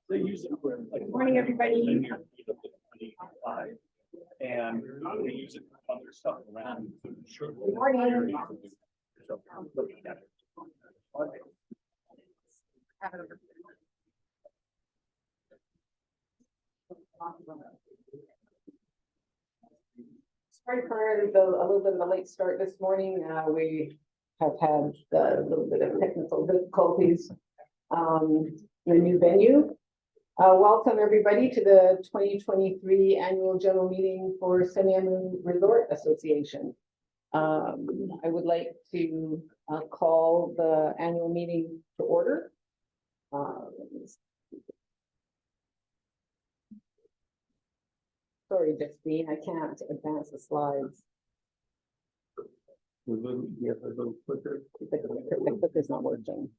They use it for like. Good morning, everybody. And they use it for other stuff around. Good morning. Sorry for a little bit of a late start this morning. We have had a little bit of technical difficulties. The new venue. Welcome everybody to the 2023 annual general meeting for Semiahmoo Resort Association. I would like to call the annual meeting to order. Sorry, Justine, I can't advance the slides. The clicker's not working.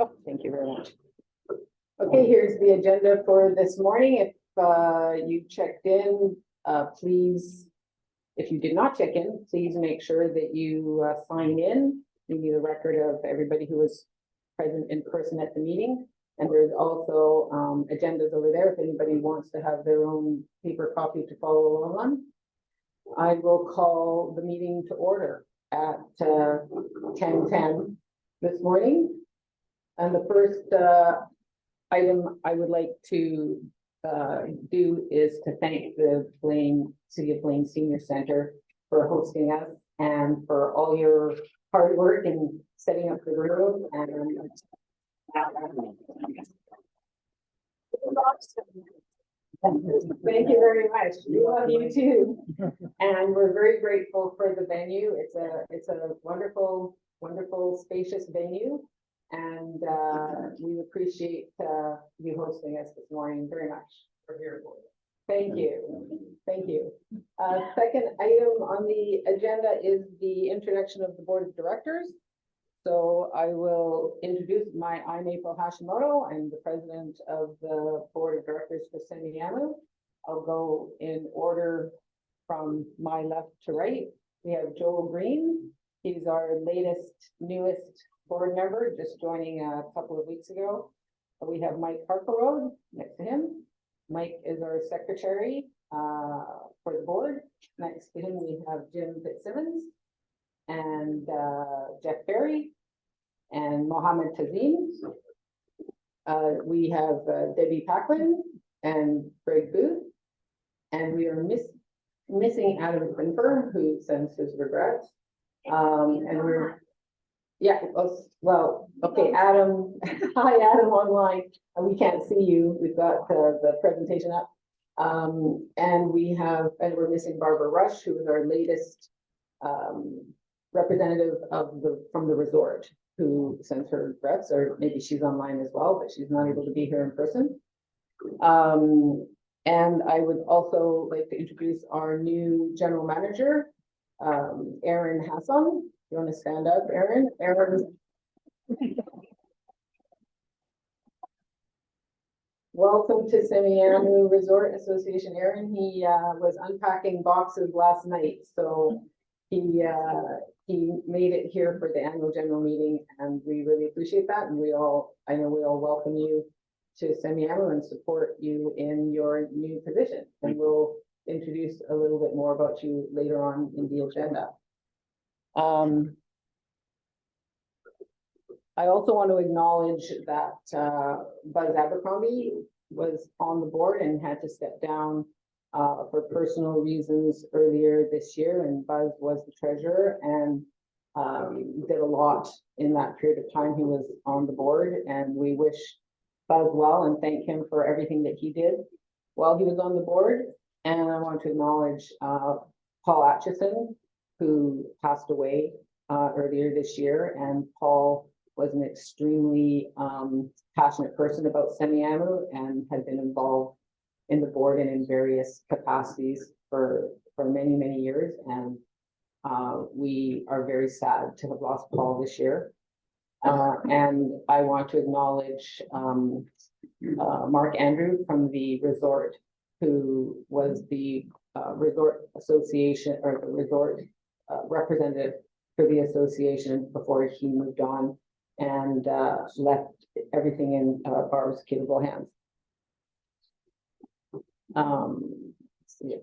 Oh, thank you very much. Okay, here's the agenda for this morning. If you checked in, please, if you did not check in, please make sure that you sign in. We need a record of everybody who was present in person at the meeting. And there's also agendas over there if anybody wants to have their own paper copy to follow along on. I will call the meeting to order at 10:10 this morning. And the first item I would like to do is to thank the City of Blaine Senior Center for hosting us and for all your hard work in setting up the room. And thank you very much. We love you too. And we're very grateful for the venue. It's a wonderful, wonderful, spacious venue. And we appreciate you hosting us this morning very much. We're here for you. Thank you. Thank you. Second item on the agenda is the introduction of the board of directors. So I will introduce I'm April Hashimoto. I'm the president of the board of directors for Semiahmoo. I'll go in order from my left to right. We have Joel Green. He's our newest board member, just joining a couple of weeks ago. We have Mike Harkerode next to him. Mike is our secretary for the board. Next to him, we have Jim Fitzsimmons and Jeff Berry and Mohammed Tazim. We have Debbie Packlin and Greg Booth. And we are missing Adam Krimper, who sends his regrets. And we're well, okay, Adam. Hi, Adam online. We can't see you. We've got the presentation up. And we're missing Barbara Rush, who is our latest representative from the resort, who sends her regrets, or maybe she's online as well, but she's not able to be here in person. And I would also like to introduce our new general manager, Aaron Hassan. You want to stand up, Aaron? Welcome to Semiahmoo Resort Association, Aaron. He was unpacking boxes last night, so he made it here for the annual general meeting, and we really appreciate that. And I know we all welcome you to Semiahmoo and support you in your new position. And we'll introduce a little bit more about you later on in the agenda. I also want to acknowledge that Buzz Abercrombie was on the board and had to step down for personal reasons earlier this year, and Buzz was the treasurer and did a lot in that period of time he was on the board, and we wish Buzz well and thank him for everything that he did while he was on the board. And I want to acknowledge Paul Atchison, who passed away earlier this year, and Paul was an extremely passionate person about Semiahmoo and had been involved in the board and in various capacities for many, many years. And we are very sad to have lost Paul this year. And I want to acknowledge Mark Andrew from the resort, who was the resort association or the resort representative for the association before he moved on and left everything in Barb's capable hands. Let's see.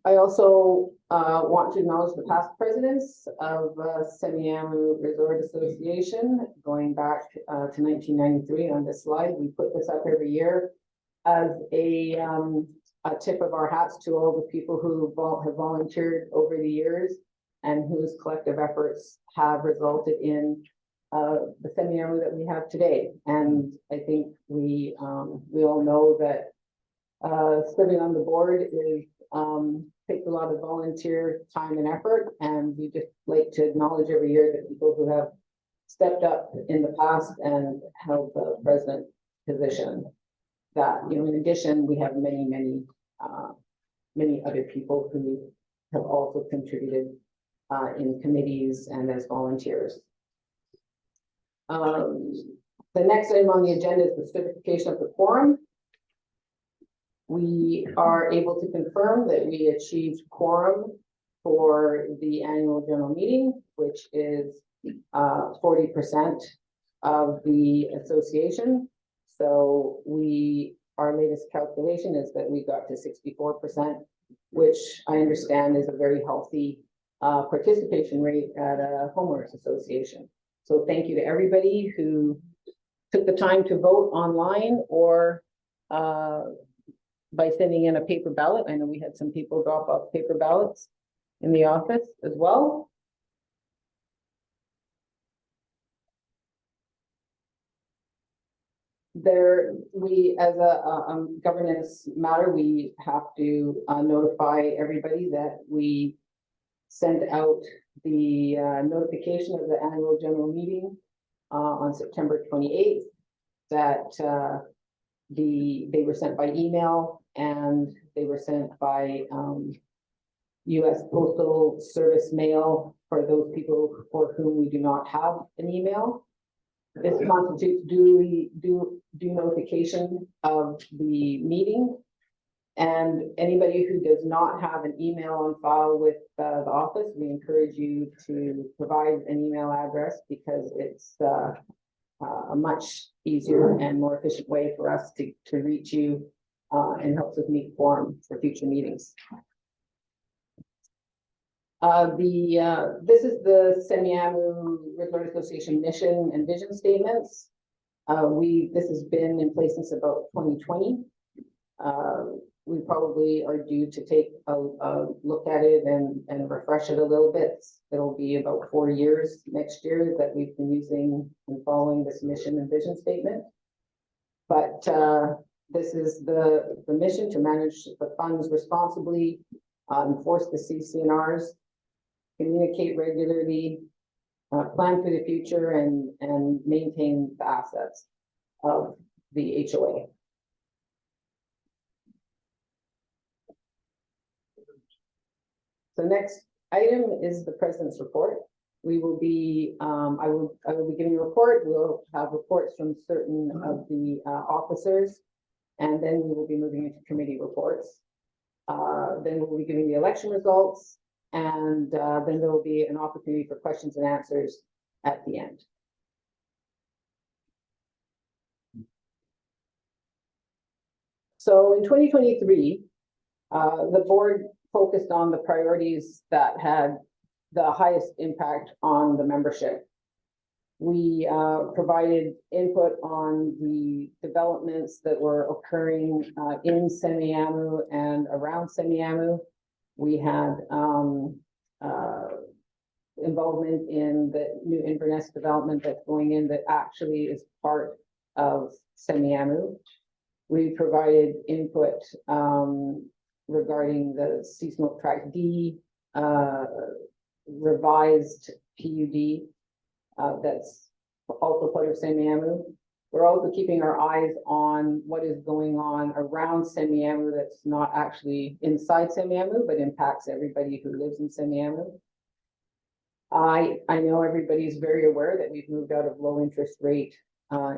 I also want to acknowledge the past presidents of Semiahmoo Resort Association, going back to 1993 on this slide. We put this up every year as a tip of our hats to all the people who have volunteered over the years and whose collective efforts have resulted in the Semiahmoo that we have today. And I think we all know that serving on the board is takes a lot of volunteer time and effort, and we just like to acknowledge every year the people who have stepped up in the past and held the president position. That, you know, in addition, we have many other people who have also contributed in committees and as volunteers. The next item on the agenda is the certification of the quorum. We are able to confirm that we achieved quorum for the annual general meeting, which is 40% of the association. So our latest calculation is that we got to 64%, which I understand is a very healthy participation rate at a homeowners association. So thank you to everybody who took the time to vote online or by sending in a paper ballot. I know we had some people drop off paper ballots in the office as well. We, as a governance matter, we have to notify everybody that we send out the notification of the annual general meeting on September 28th, that they were sent by email and they were sent by U.S. Postal Service mail for those people for whom we do not have an email. This constitutes due notification of the meeting, and anybody who does not have an email on file with the office, we encourage you to provide an email address, because it's a much easier and more efficient way for us to reach you and helps us meet quorum for future meetings. This is the Semiahmoo Resort Association mission and vision statements. This has been in place since about 2020. We probably are due to take a look at it and refresh it a little bit. It'll be about 4 years next year that we've been using and following this mission and vision statement. But this is the mission: to manage the funds responsibly, enforce the CC&Rs, communicate regularly, plan for the future, and maintain the assets of the HOA. The next item is the president's report. We will be, I will be giving a report. We'll have reports from certain of the officers, and then we will be moving into committee reports. Then we'll be giving the election results, and then there will be an opportunity for questions and answers at the end. So in 2023, the board focused on the priorities that had the highest impact on the membership. We provided input on the developments that were occurring in Semiahmoo and around Semiahmoo. We had involvement in the new Inverness development that's going in that actually is part of Semiahmoo. We provided input regarding the Sea Smoke Tract D revised PUD that's also part of Semiahmoo. We're also keeping our eyes on what is going on around Semiahmoo that's not actually inside Semiahmoo, but impacts everybody who lives in Semiahmoo. I know everybody's very aware that we've moved out of low interest rate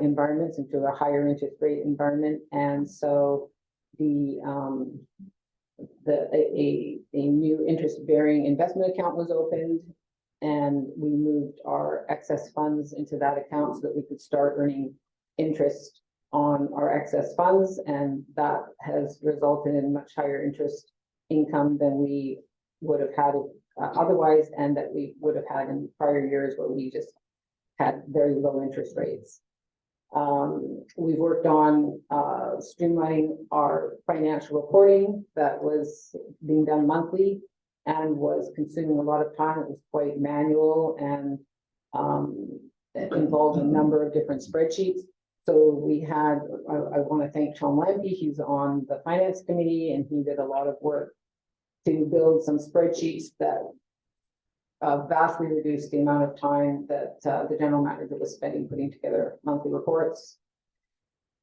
environments into a higher interest rate environment, and so a new interest-bearing investment account was opened, and we moved our excess funds into that account so that we could start earning interest on our excess funds, and that has resulted in much higher interest income than we would have had otherwise, and that we would have had in prior years where we just had very low interest rates. We've worked on streamlining our financial reporting that was being done monthly and was consuming a lot of time. It was quite manual and it involved a number of different spreadsheets. So we had, I want to thank Tom Lampy, he's on the finance committee, and he did a lot of work to build some spreadsheets that vastly reduced the amount of time that the general manager was spending putting together monthly reports.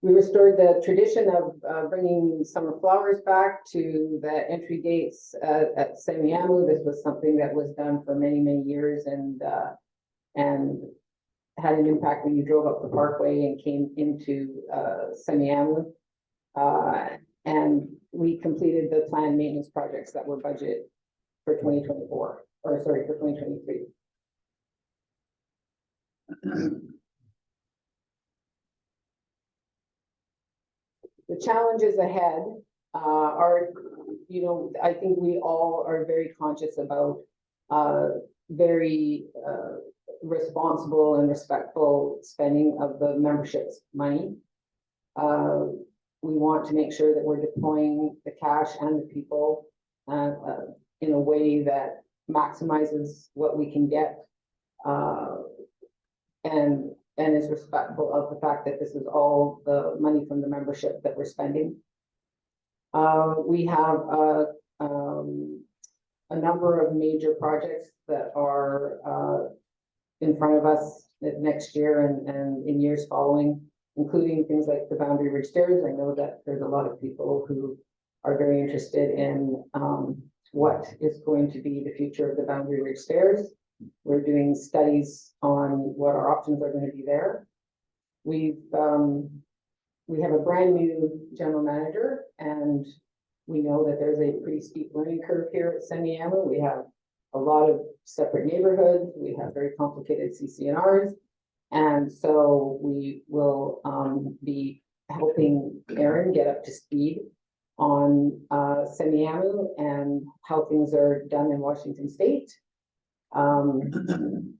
We restored the tradition of bringing summer flowers back to the entry gates at Semiahmoo. This was something that was done for many, many years and had an impact when you drove up the parkway and came into Semiahmoo. And we completed the planned maintenance projects that were budgeted for 2024, or sorry, for 2023. The challenges ahead are, you know, I think we all are very conscious about very responsible and respectful spending of the membership's money. We want to make sure that we're deploying the cash and the people in a way that maximizes what we can get and is respectful of the fact that this is all the money from the membership that we're spending. We have a number of major projects that are in front of us next year and in years following, including things like the Boundary Ridge Stairs. I know that there's a lot of people who are very interested in what is going to be the future of the Boundary Ridge Stairs. We're doing studies on what our options are going to be there. We have a brand new general manager, and we know that there's a pretty steep learning curve here at Semiahmoo. We have a lot of separate neighborhoods. We have very complicated CCNRs. And so we will be helping Aaron get up to speed on Semiahmoo and how things are done in Washington State. And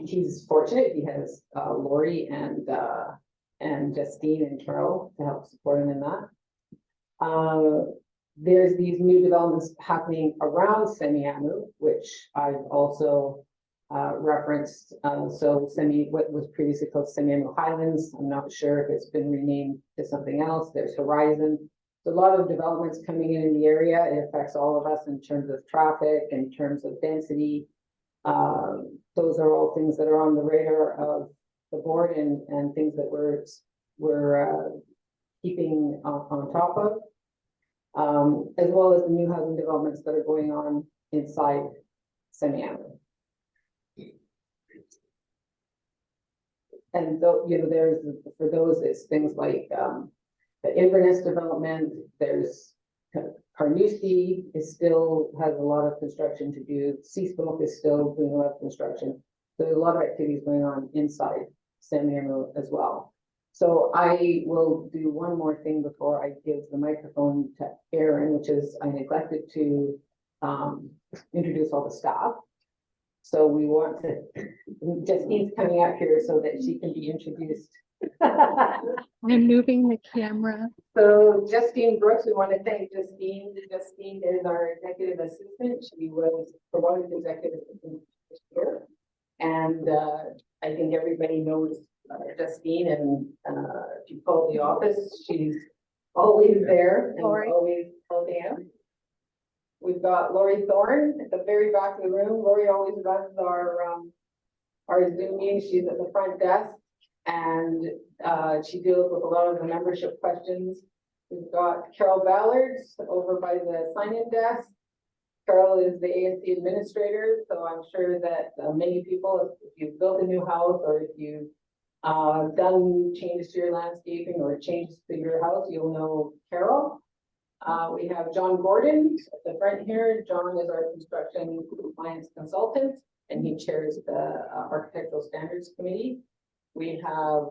he's fortunate. He has Lori and Justine and Carol to help support him in that. There's these new developments happening around Semiahmoo, which I've also referenced. So what was previously called Semiahmoo Highlands, I'm not sure if it's been renamed to something else. There's Horizon. There's a lot of developments coming in the area. It affects all of us in terms of traffic, in terms of density. Those are all things that are on the radar of the board and things that we're keeping on top of, as well as the new housing developments that are going on inside Semiahmoo. And though, you know, there's, for those, it's things like the Inverness development. There's Carnoustie still has a lot of construction to do. Seaspoke is still doing a lot of construction. So there's a lot of activities going on inside Semiahmoo as well. So I will do one more thing before I give the microphone to Aaron, which is I neglected to introduce all the staff. So we want to, Justine's coming out here so that she can be introduced. I'm moving the camera. So Justine Brooks, we want to thank Justine. Justine is our executive assistant. She was promoted to executive assistant this year. And I think everybody knows Justine, and if you call the office, she's always there and always helping out. We've got Lori Thorne at the very back of the room. Lori always runs our Zoom meetings. She's at the front desk. And she deals with a lot of the membership questions. We've got Carol Ballard over by the sign-in desk. Carol is the ANC administrator, so I'm sure that many people, if you've built a new house or if you've done changes to your landscaping or changes to your house, you'll know Carol. We have John Gordon at the front here. John is our construction compliance consultant, and he chairs the Architectural Standards Committee. We have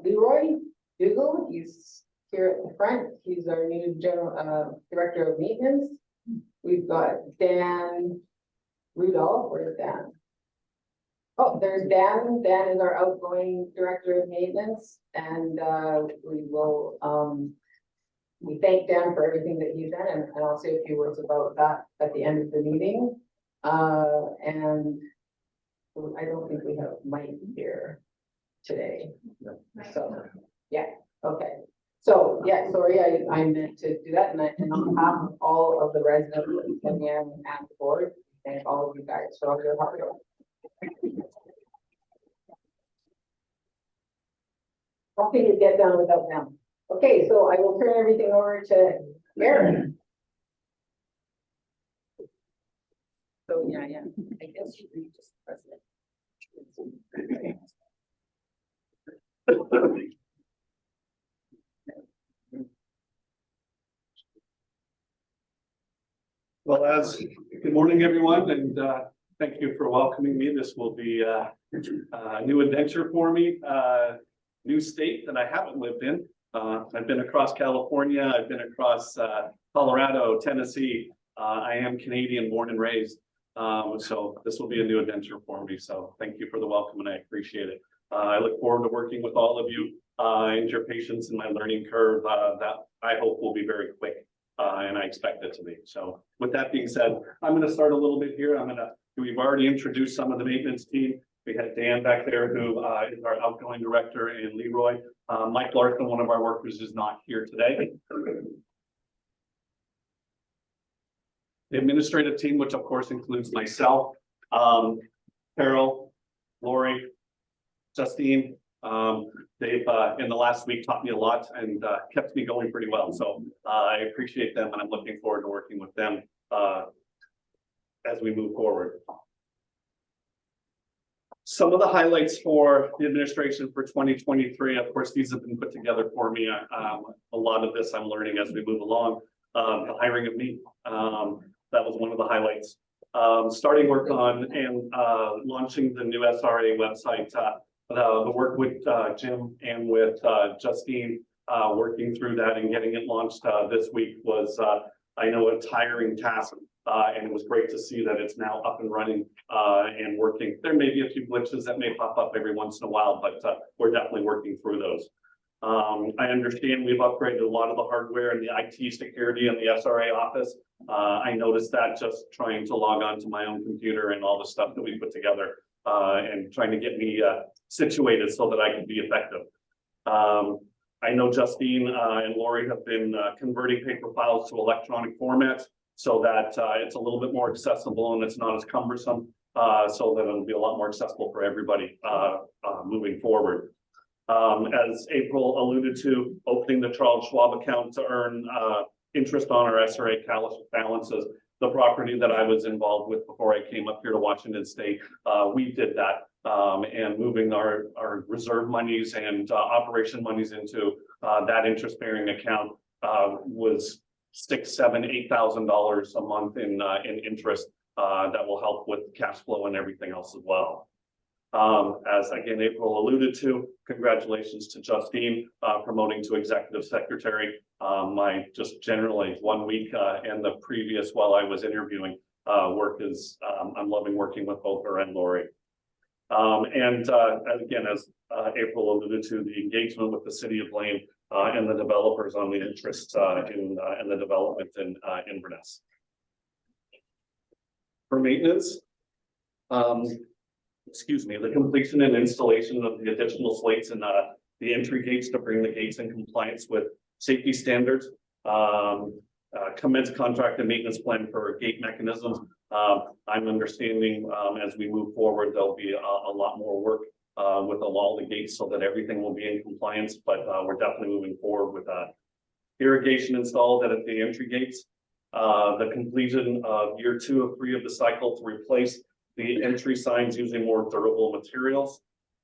Leroy Dougal. He's here at the front. He's our new general director of maintenance. We've got Dan Rudolph. Where's Dan? Oh, there's Dan. Dan is our outgoing director of maintenance, and we thank Dan for everything that he's done, and I'll say a few words about that at the end of the meeting. And I don't think we have Mike here today. So, yeah, okay. So, yeah, sorry, I meant to do that, and on behalf of all of the residents of Kenyan and the board, thank all of you guys for all your hard work. Nothing to get done without them. Okay, so I will turn everything over to Aaron. So, yeah, I guess you read just president. Well, good morning, everyone, and thank you for welcoming me. This will be a new adventure for me, new state that I haven't lived in. I've been across California, I've been across Colorado, Tennessee. I am Canadian, born and raised. So this will be a new adventure for me. So thank you for the welcome, and I appreciate it. I look forward to working with all of you and your patience in my learning curve that I hope will be very quick. And I expect it to be. So with that being said, I'm going to start a little bit here. We've already introduced some of the maintenance team. We had Dan back there, who is our outgoing director, and Leroy. Mike Larson, one of our workers, is not here today. The administrative team, which of course includes myself, Carol, Lori, Justine. They've in the last week taught me a lot and kept me going pretty well. So I appreciate them, and I'm looking forward to working with them as we move forward. Some of the highlights for the administration for 2023, of course, these have been put together for me. A lot of this I'm learning as we move along. The hiring of me, that was one of the highlights. Starting work on and launching the new SRA website. The work with Jim and with Justine, working through that and getting it launched this week was, I know, a tiring task. And it was great to see that it's now up and running and working. There may be a few glitches that may pop up every once in a while, but we're definitely working through those. I understand we've upgraded a lot of the hardware and the IT security in the SRA office. I noticed that just trying to log on to my own computer and all the stuff that we put together and trying to get me situated so that I can be effective. I know Justine and Lori have been converting paper files to electronic formats so that it's a little bit more accessible and it's not as cumbersome, so that it'll be a lot more accessible for everybody moving forward. As April alluded to, opening the Charles Schwab account to earn interest on our SRA balances. The property that I was involved with before I came up here to Washington State, we did that. And moving our reserve monies and operation monies into that interest-bearing account was $6,000, $7,000, $8,000 a month in interest that will help with cash flow and everything else as well. As again, April alluded to, congratulations to Justine promoting to executive secretary. My just generally 1 week and the previous while I was interviewing work is I'm loving working with both her and Lori. And again, as April alluded to, the engagement with the city of Blaine and the developers on the interests in the development in Inverness. For maintenance, excuse me, the completion and installation of the additional slates and the entry gates to bring the gates in compliance with safety standards. Commence contract and maintenance plan for gate mechanisms. I'm understanding as we move forward, there'll be a lot more work with all the gates so that everything will be in compliance, but we're definitely moving forward with that. Irrigation installed at the entry gates. The completion of year 2 of 3 of the cycle to replace the entry signs using more durable materials.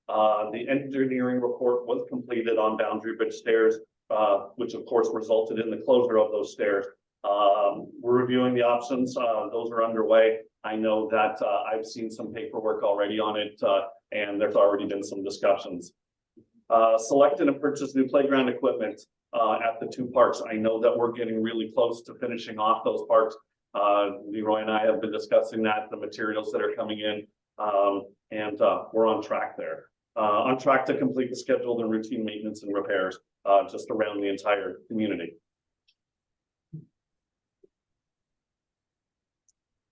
The engineering report was completed on Boundary Bridge stairs, which of course resulted in the closure of those stairs. We're reviewing the options. Those are underway. I know that I've seen some paperwork already on it, and there's already been some discussions. Selected and purchased new playground equipment at the 2 parks. I know that we're getting really close to finishing off those parks. Leroy and I have been discussing that, the materials that are coming in, and we're on track there. On track to complete the scheduled and routine maintenance and repairs just around the entire community.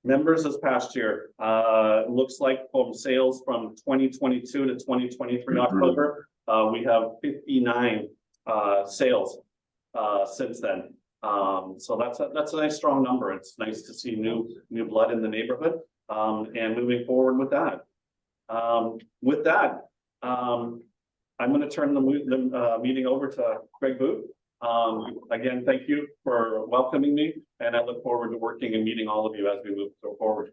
Members this past year, looks like from sales from 2022 to 2023 October, we have 59 sales since then. So that's a nice strong number. It's nice to see new blood in the neighborhood, and moving forward with that. I'm going to turn the meeting over to Greg Booth. Again, thank you for welcoming me, and I look forward to working and meeting all of you as we move forward.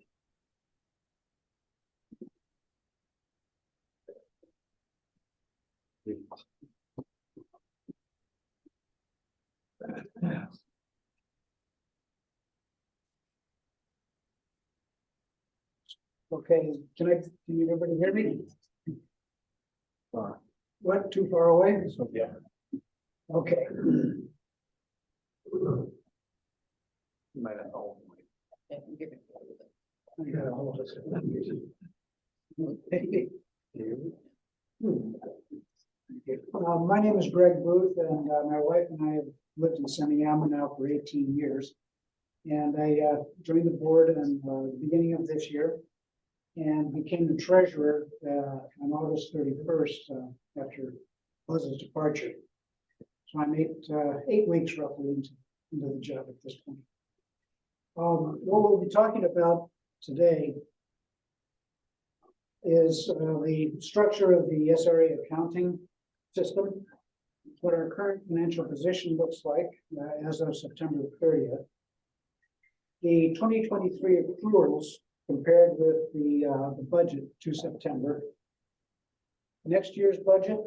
Okay, can everybody hear me? What, too far away? Yeah. Okay. Might have all. I gotta hold this. My name is Greg Booth, and my wife and I have lived in Semiahmoo now for 18 years. And I joined the board in the beginning of this year and became the treasurer on August 31st after Buzz's departure. So I'm 8 weeks roughly into the job at this point. What we'll be talking about today is the structure of the SRA accounting system, what our current financial position looks like as of September 30th, the 2023 accruals compared with the budget to September, next year's budget,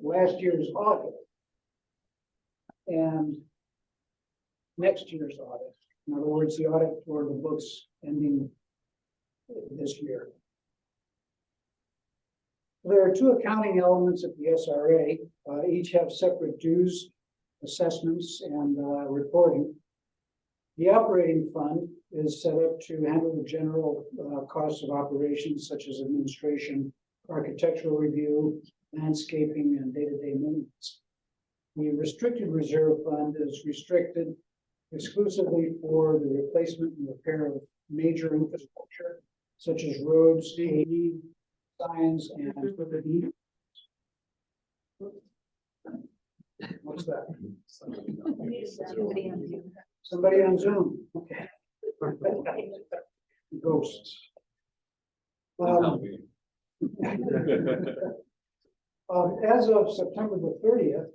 last year's audit, and next year's audit. In other words, the audit for the books ending this year. There are 2 accounting elements of the SRA. Each have separate dues, assessments, and reporting. The operating fund is set up to handle the general costs of operations such as administration, architectural review, landscaping, and day-to-day maintenance. The restricted reserve fund is restricted exclusively for the replacement and repair of major infrastructure such as roads, AV, signs, and what's that? Somebody on Zoom. Okay. Ghosts. As of September the 30th,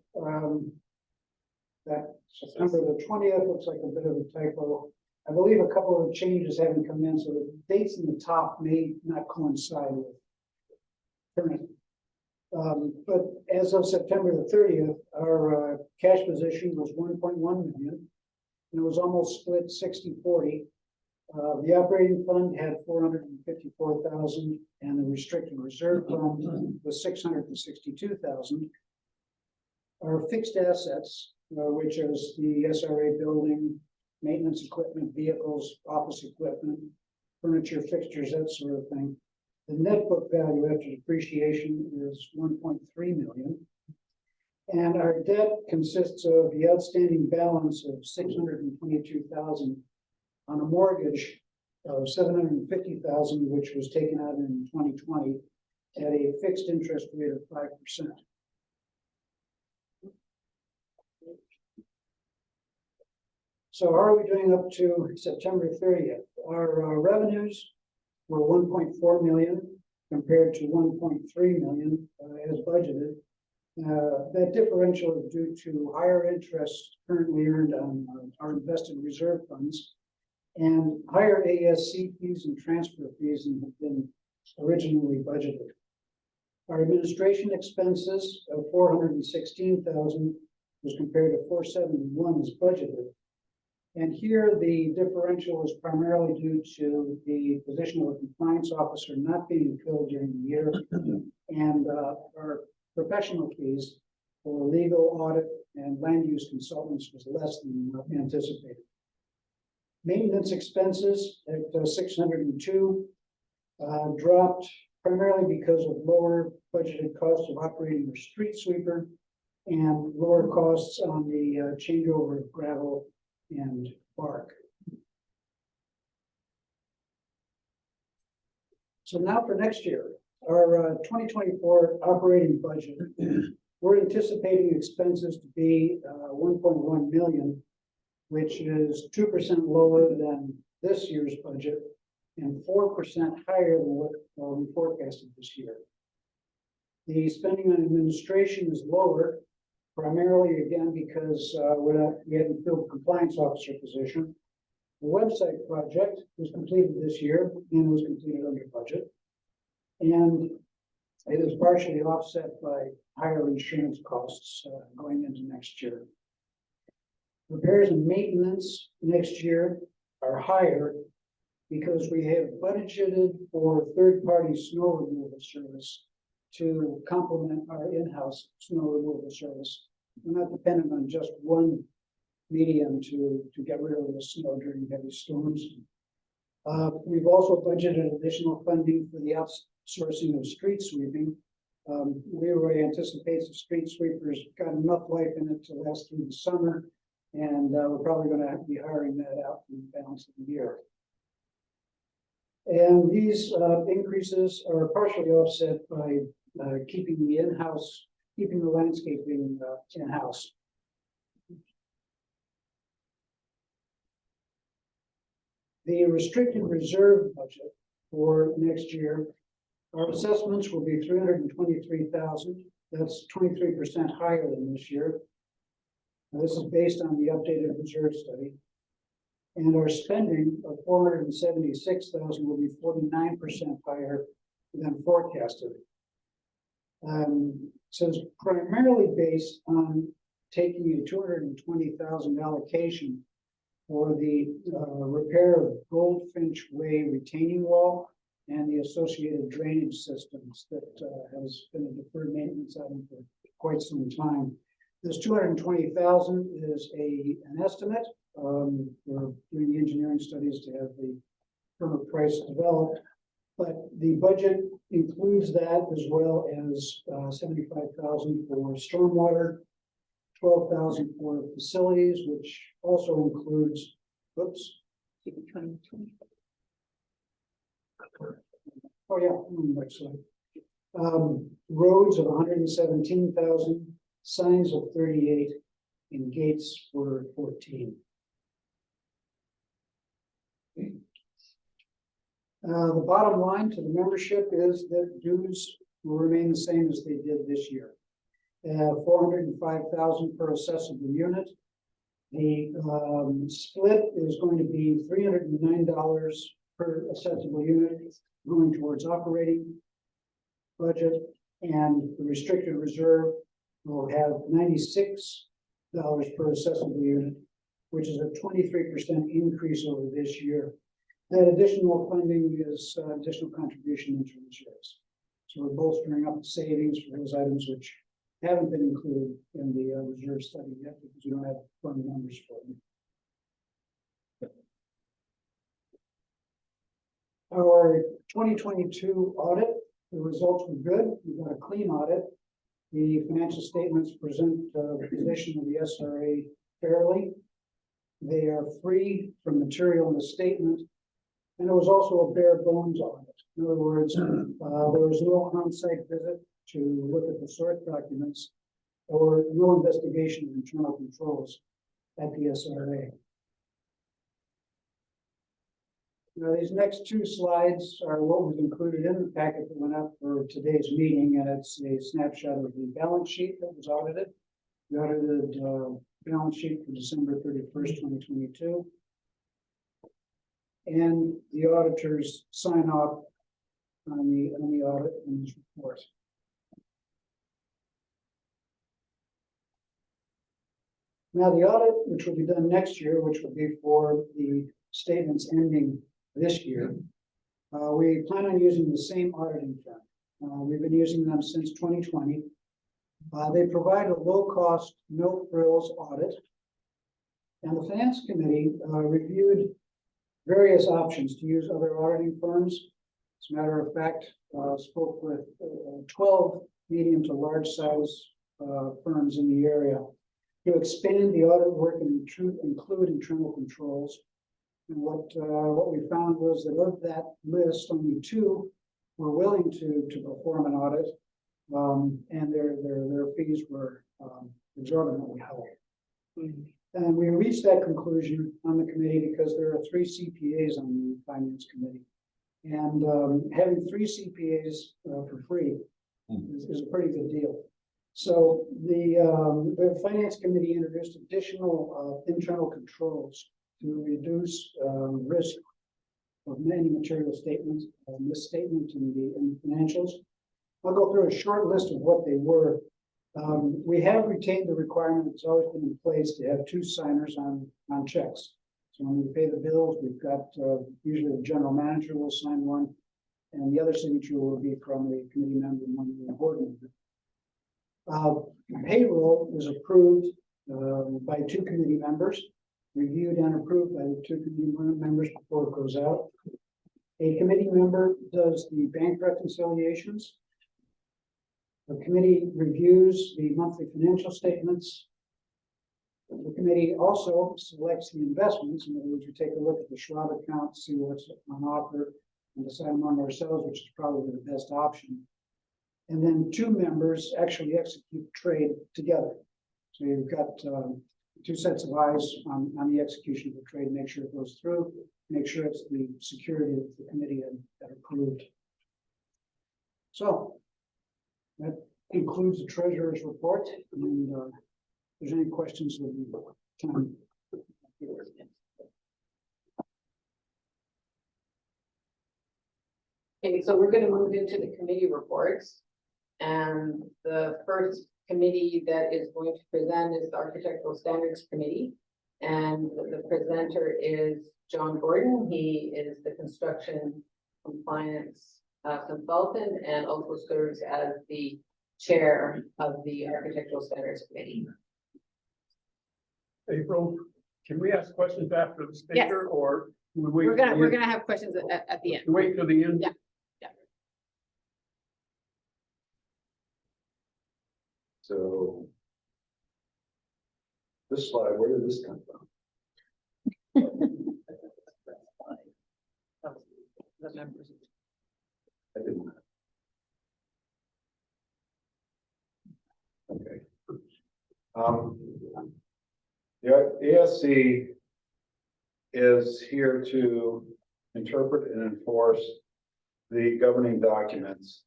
that September the 20th looks like a bit of a typo. I believe a couple of changes haven't come in, so the dates in the top may not coincide with current. But as of September the 30th, our cash position was 1.1 million, and it was almost split 60-40. The operating fund had 454,000, and the restricted reserve fund was 662,000. Our fixed assets, which is the SRA building, maintenance equipment, vehicles, office equipment, furniture, fixtures, that sort of thing. The net book value after depreciation is 1.3 million. And our debt consists of the outstanding balance of 622,000 on a mortgage of 750,000, which was taken out in 2020 at a fixed interest rate of 5%. So how are we doing up to September 30th? Our revenues were 1.4 million. compared to 1.3 million as budgeted. That differential is due to higher interest currently earned on our invested reserve funds and higher ASC fees and transfer fees than have been originally budgeted. Our administration expenses of 416,000 was compared to 471 as budgeted. And here the differential is primarily due to the position of a compliance officer not being filled during the year and our professional fees for legal audit and land use consultants was less than anticipated. Maintenance expenses at 602 dropped primarily because of lower budgeted costs of operating our street sweeper and lower costs on the changeover of gravel and bark. So now for next year, our 2024 operating budget, we're anticipating expenses to be 1.1 million, which is 2% lower than this year's budget and 4% higher than what we forecasted this year. The spending on administration is lower, primarily again because we haven't filled the compliance officer position. The website project was completed this year and was completed under budget. And it is partially offset by higher insurance costs going into next year. Repairs and maintenance next year are higher because we have budgeted for third-party snow removal service to complement our in-house snow removal service. We're not dependent on just one medium to get rid of the snow during heavy storms. We've also budgeted additional funding for the outsourcing of street sweeping. Leroy anticipates the street sweepers got enough life in it to last through the summer, and we're probably going to have to be hiring that out for the balance of the year. And these increases are partially offset by keeping the landscaping in-house. The restricted reserve budget for next year, our assessments will be 323,000. That's 23% higher than this year. Now, this is based on the updated reserve study. And our spending of 476,000 will be 49% higher than forecasted. So it's primarily based on taking a 220,000 allocation for the repair of Goldfinch Way retaining wall and the associated drainage systems that has been a deferred maintenance item for quite some time. This 220,000 is an estimate. We're doing the engineering studies to have the permit price developed, but the budget includes that as well as 75,000 for stormwater, 12,000 for facilities, which also includes, oh yeah, next slide. Roads of 117,000, signs of 38, and gates for 14. The bottom line to the membership is that dues will remain the same as they did this year. 405,000 per accessible unit. The split is going to be $309 per accessible unit going towards operating budget, and the restricted reserve will have $96 per accessible unit, which is a 23% increase over this year. That additional funding is additional contribution into reserves. So we're bolstering up the savings for those items which haven't been included in the reserve study yet because we don't have fund numbers for them. Our 2022 audit, the results were good. We got a clean audit. The financial statements present the position of the SRA fairly. They are free from material in the statement. And there was also a bare bones audit. In other words, there was no on-site visit to look at the source documents or no investigation of internal controls at the SRA. Now, these next two slides are what was included in the packet that went up for today's meeting, and it's a snapshot of the balance sheet that was audited. The audited balance sheet for December 31st, 2022. And the auditors sign off on the audit in this report. Now, the audit, which will be done next year, which will be for the statements ending this year, we plan on using the same auditing firm. We've been using them since 2020. They provide a low-cost, no-frills audit. And the Finance Committee reviewed various options to use other auditing firms. As a matter of fact, spoke with 12 medium to large size firms in the area to expand the audit work and include internal controls. And what we found was that of that list, only 2 were willing to perform an audit, and their fees were exorbitantly high. And we reached that conclusion on the committee because there are 3 CPAs on the Finance Committee. And having 3 CPAs for free is a pretty good deal. So the Finance Committee introduced additional internal controls to reduce risk of many material statements, misstatements in the financials. I'll go through a short list of what they were. We have retained the requirement that's always been in place to have 2 signers on checks. So when we pay the bills, we've got usually the general manager will sign one, and the other signature will be from a committee member and one of the board member. Payroll was approved by 2 committee members, reviewed and approved by the 2 committee members before it goes out. A committee member does the bank reconciliations. The committee reviews the monthly financial statements. The committee also selects the investments. In other words, we take a look at the Schwab account, see what's on offer, and decide among ourselves which is probably the best option. And then 2 members actually execute the trade together. So you've got 2 sets of eyes on the execution of the trade, make sure it goes through, make sure it's the security that the committee had approved. So that concludes the treasurer's report. And if there's any questions, we'll be time. Okay, so we're going to move into the committee reports. And the first committee that is going to present is the Architectural Standards Committee. And the presenter is John Gordon. He is the construction compliance consultant and also serves as the chair of the Architectural Standards Committee. April, can we ask questions after the speaker or? We're gonna have questions at the end. Wait till the end? Yeah. So this slide, where did this come from? The members. I didn't. Okay. The ASC is here to interpret and enforce the governing documents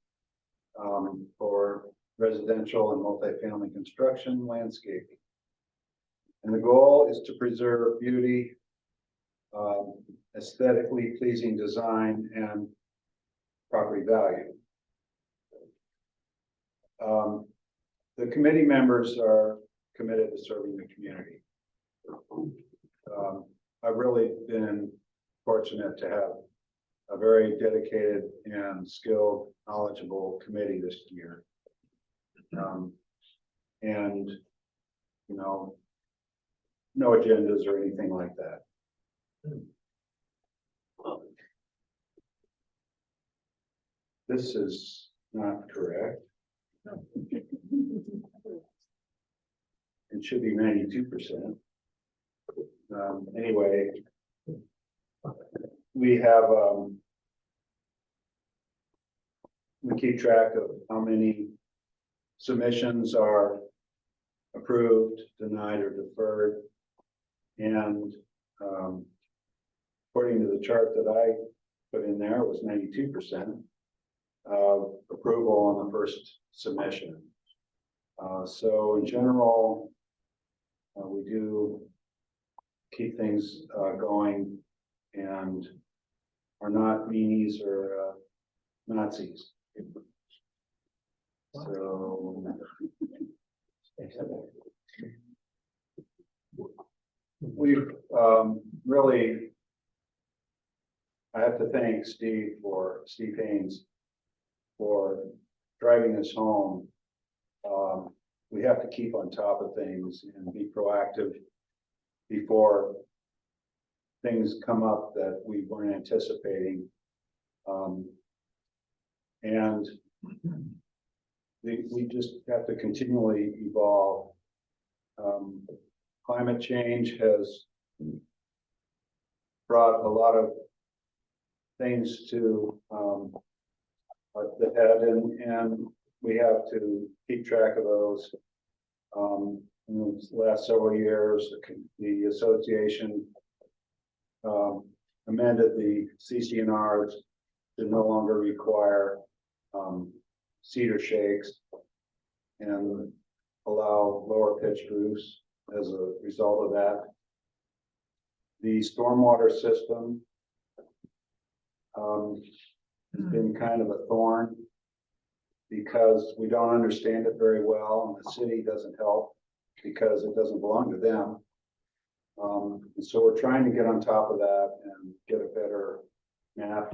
for residential and multifamily construction, landscaping. And the goal is to preserve beauty, aesthetically pleasing design, and property value. The committee members are committed to serving the community. I've really been fortunate to have a very dedicated and skilled, knowledgeable committee this year. And, you know, no agendas or anything like that. This is not correct. It should be 92%. Anyway, we have, we keep track of how many submissions are approved, denied, or deferred. And according to the chart that I put in there, it was 92% approval on the first submission. So in general, we do keep things going and are not meanies or Nazis. So we've really, I have to thank Steve Haynes for driving us home. We have to keep on top of things and be proactive before things come up that we weren't anticipating. And we just have to continually evolve. Climate change has brought a lot of things to the head, and we have to keep track of those. In the last several years, the association amended the CCNRs to no longer require cedar shakes and allow lower pitched roofs as a result of that. The stormwater system has been kind of a thorn because we don't understand it very well, and the city doesn't help because it doesn't belong to them. And so we're trying to get on top of that and get a better map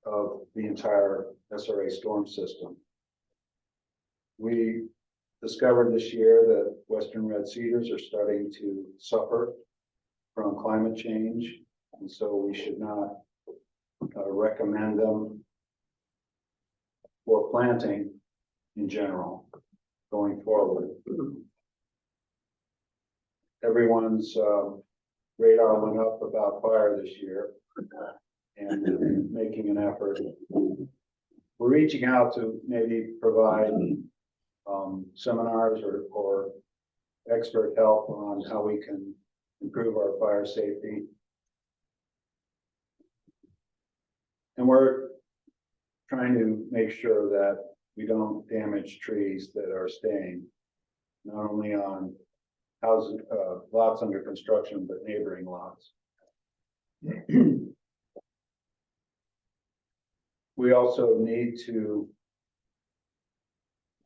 of the entire SRA storm system. We discovered this year that western red cedars are starting to suffer from climate change, and so we should not recommend them for planting in general going forward. Everyone's radar went up about fire this year and making an effort. We're reaching out to maybe provide seminars or expert help on how we can improve our fire safety. And we're trying to make sure that we don't damage trees that are staying, not only on houses, lots under construction, but neighboring lots. We also need to,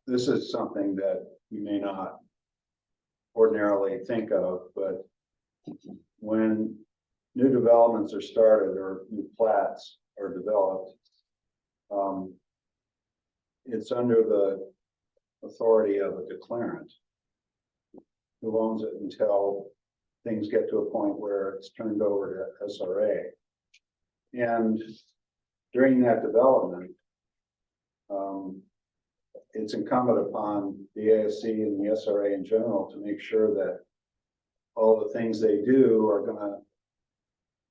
this is something that you may not ordinarily think of, but when new developments are started or new plats are developed, it's under the authority of a declarant who owns it until things get to a point where it's turned over to SRA. And during that development, it's incumbent upon the ASC and the SRA in general to make sure that all the things they do are going to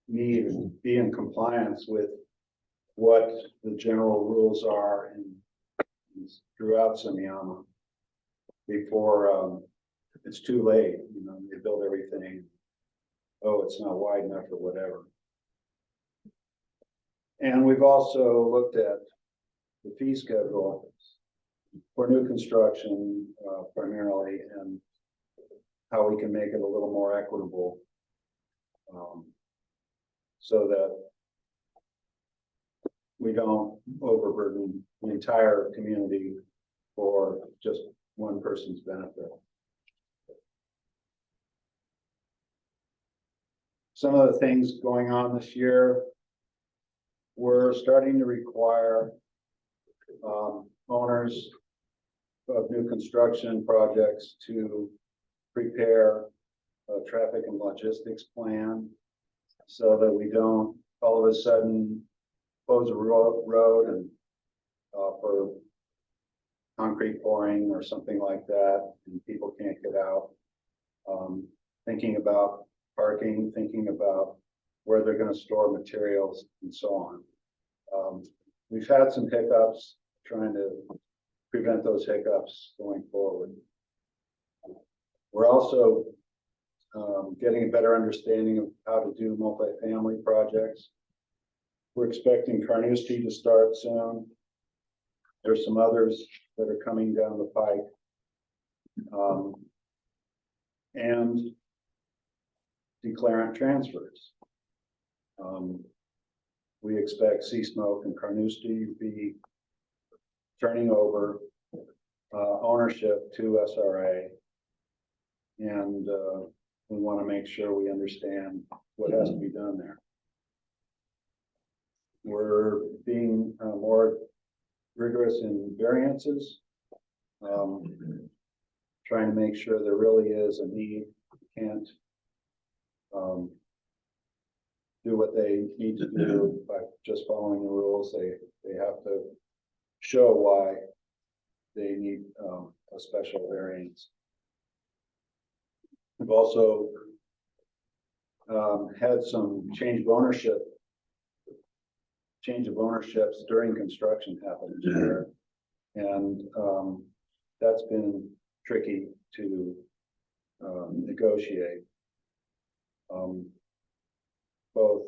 meet and be in compliance with what the general rules are throughout Semiahmoo before it's too late. You know, they build everything. Oh, it's not wide enough or whatever. And we've also looked at the fee schedule for new construction primarily, and how we can make it a little more equitable so that we don't overburden the entire community for just one person's benefit. Some of the things going on this year, we're starting to require owners of new construction projects to prepare a traffic and logistics plan so that we don't all of a sudden close a road and for concrete pouring or something like that, and people can't get out. Thinking about parking, thinking about where they're going to store materials and so on. We've had some hiccups trying to prevent those hiccups going forward. We're also getting a better understanding of how to do multifamily projects. We're expecting Carnoustie to start soon. There's some others that are coming down the pike. And declarant transfers. We expect Sea Smoke and Carnoustie to be turning over ownership to SRA. And we want to make sure we understand what has to be done there. We're being more rigorous in variances. Trying to make sure there really is a need. Can't do what they need to do by just following the rules. They have to show why they need a special variance. We've also had some change of ownerships during construction happen here. And that's been tricky to negotiate. Both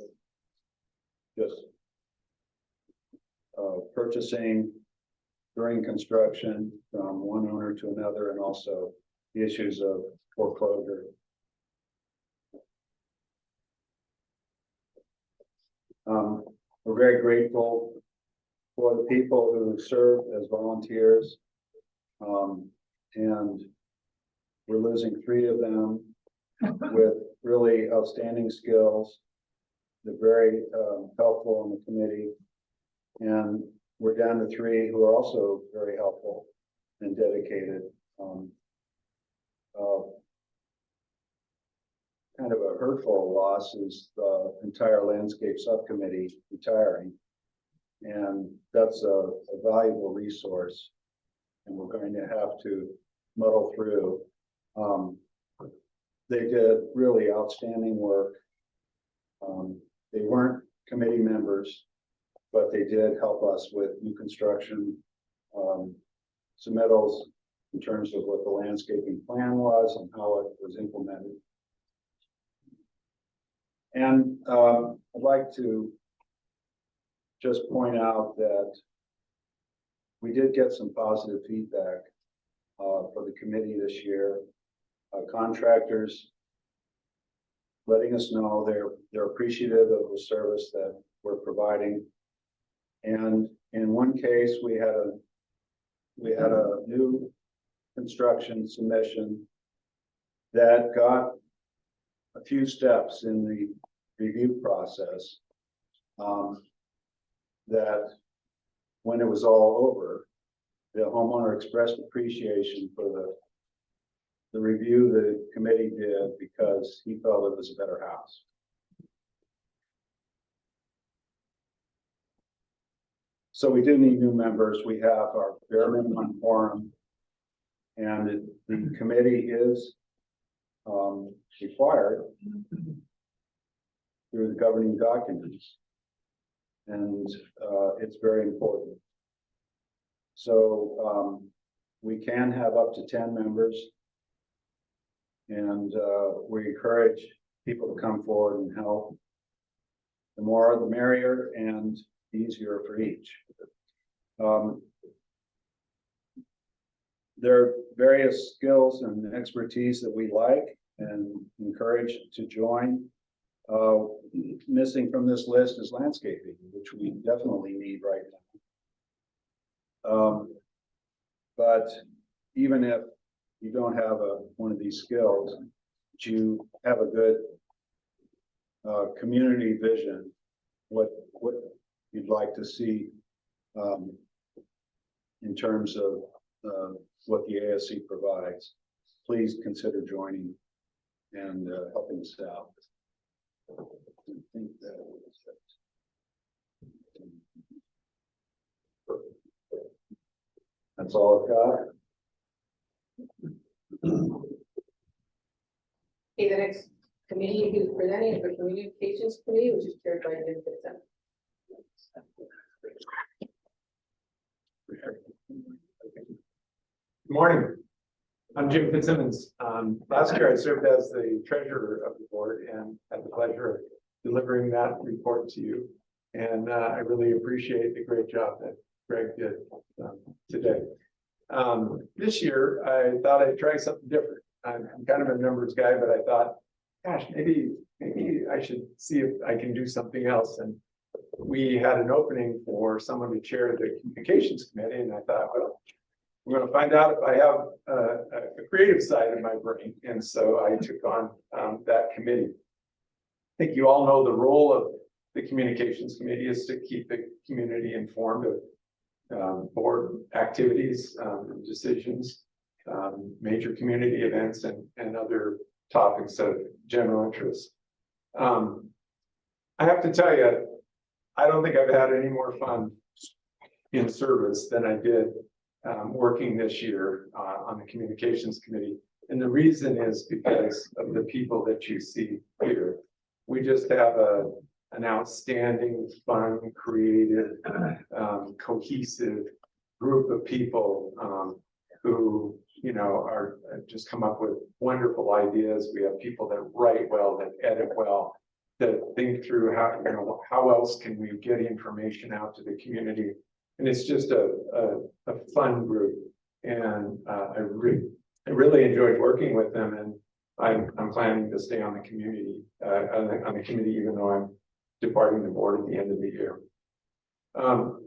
just purchasing during construction from one owner to another, and also the issues of foreclosure. We're very grateful for the people who serve as volunteers. And we're losing 3 of them with really outstanding skills. They're very helpful in the committee. And we're down to 3 who are also very helpful and dedicated. Kind of a hurtful loss is the entire landscape subcommittee retiring. And that's a valuable resource. And we're going to have to muddle through. They did really outstanding work. They weren't committee members, but they did help us with new construction submittals in terms of what the landscaping plan was and how it was implemented. And I'd like to just point out that we did get some positive feedback for the committee this year. Contractors letting us know they're appreciative of the service that we're providing. And in one case, we had a new construction submission that got a few steps in the review process that when it was all over, the homeowner expressed appreciation for the review the committee did because he felt it was a better house. So we do need new members. We have our bare minimum quorum, and the committee is required through the governing documents, and it's very important. So we can have up to 10 members, and we encourage people to come forward and help. The more the merrier, and easier for each. There are various skills and expertise that we like and encourage to join. Missing from this list is landscaping, which we definitely need right now. But even if you don't have one of these skills, but you have a good community vision, what you'd like to see in terms of what the ASC provides, please consider joining and helping us out. I think that was it. That's all I've got. Okay, the next committee who's presenting is the Communications Committee, which is chaired by Jim Gibson. Good morning. I'm Jim Fitzsimmons. Last year I served as the treasurer of the board and had the pleasure of delivering that report to you. And I really appreciate the great job that Greg did today. This year, I thought I'd try something different. I'm kind of a numbers guy, but I thought, gosh, maybe I should see if I can do something else. And we had an opening for someone to chair the communications committee, and I thought, well, I'm going to find out if I have a creative side of my brain. And so I took on that committee. I think you all know the role of the communications committee is to keep the community informed of board activities, decisions, major community events, and other topics of general interest. I have to tell you, I don't think I've had any more fun in service than I did working this year on the communications committee. And the reason is because of the people that you see here. We just have an outstanding, fun, creative, cohesive group of people who, you know, are just come up with wonderful ideas. We have people that write well, that edit well, that think through how, you know, how else can we get information out to the community. And it's just a fun group. And I really enjoyed working with them. And I'm planning to stay on the community, on the committee, even though I'm departing the board at the end of the year.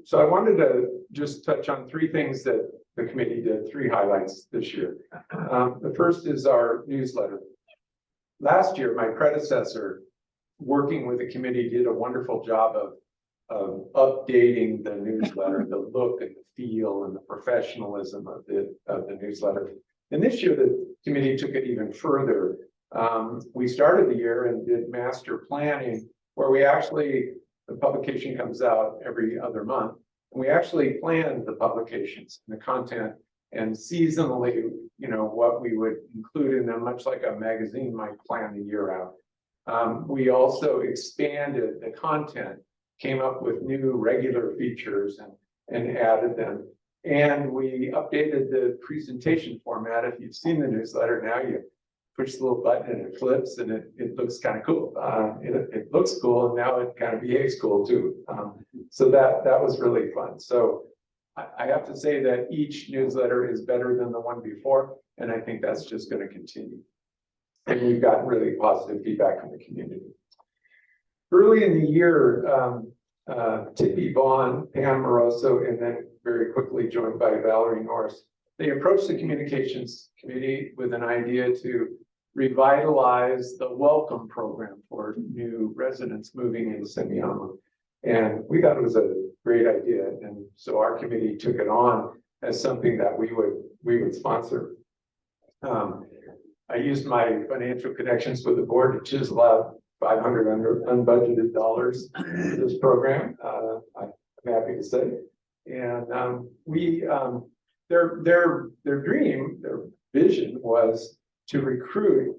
So I wanted to just touch on three things that the committee did, three highlights this year. The first is our newsletter. Last year, my predecessor, working with the committee, did a wonderful job of updating the newsletter, the look and the feel and the professionalism of the newsletter. And this year, the committee took it even further. We started the year and did master planning, where we actually, the publication comes out every other month, and we actually planned the publications and the content, and seasonally, you know, what we would include in them, much like a magazine might plan the year out. We also expanded the content, came up with new regular features and added them. And we updated the presentation format. If you've seen the newsletter, now you push the little button and it flips and it looks kind of cool. It looks cool, and now it kind of behaves cool too. So that was really fun. So I have to say that each newsletter is better than the one before, and I think that's just going to continue. And we've gotten really positive feedback from the community. Early in the year, Tippy Vaughn, Pam Moroso, and then very quickly joined by Valerie Norris, they approached the communications committee with an idea to revitalize the welcome program for new residents moving into Semiahmoo. And we thought it was a great idea. And so our committee took it on as something that we would sponsor. I used my financial connections with the board to chisel out 500 unbudgeted dollars for this program. I'm happy to say. And their dream, their vision was to recruit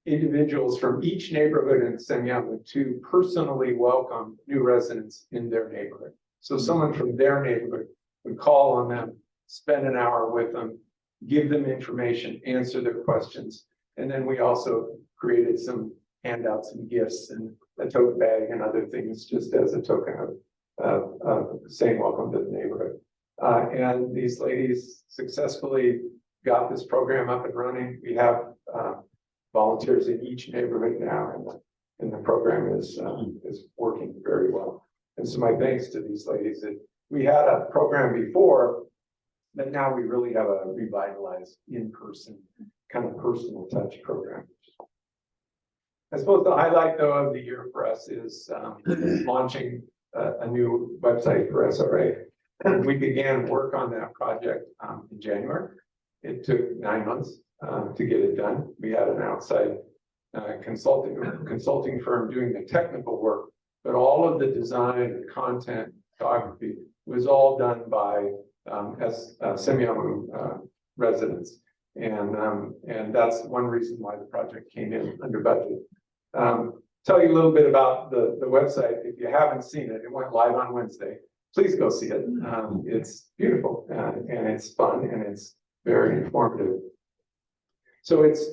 individuals from each neighborhood in Semiahmoo to personally welcome new residents in their neighborhood. So someone from their neighborhood would call on them, spend an hour with them, give them information, answer their questions. And then we also created some handouts and gifts and a tote bag and other things just as a token of saying welcome to the neighborhood. And these ladies successfully got this program up and running. We have volunteers in each neighborhood now, and the program is working very well. And so my thanks to these ladies. We had a program before, but now we really have a revitalized in-person kind of personal touch program. I suppose the highlight though of the year for us is launching a new website for SRA. And we began work on that project in January. It took 9 months to get it done. We had an outside consulting firm doing the technical work, but all of the design and content, photography was all done by Semiahmoo residents. And that's one reason why the project came in under budget. Tell you a little bit about the website. If you haven't seen it, it went live on Wednesday. Please go see it. It's beautiful and it's fun and it's very informative. So it's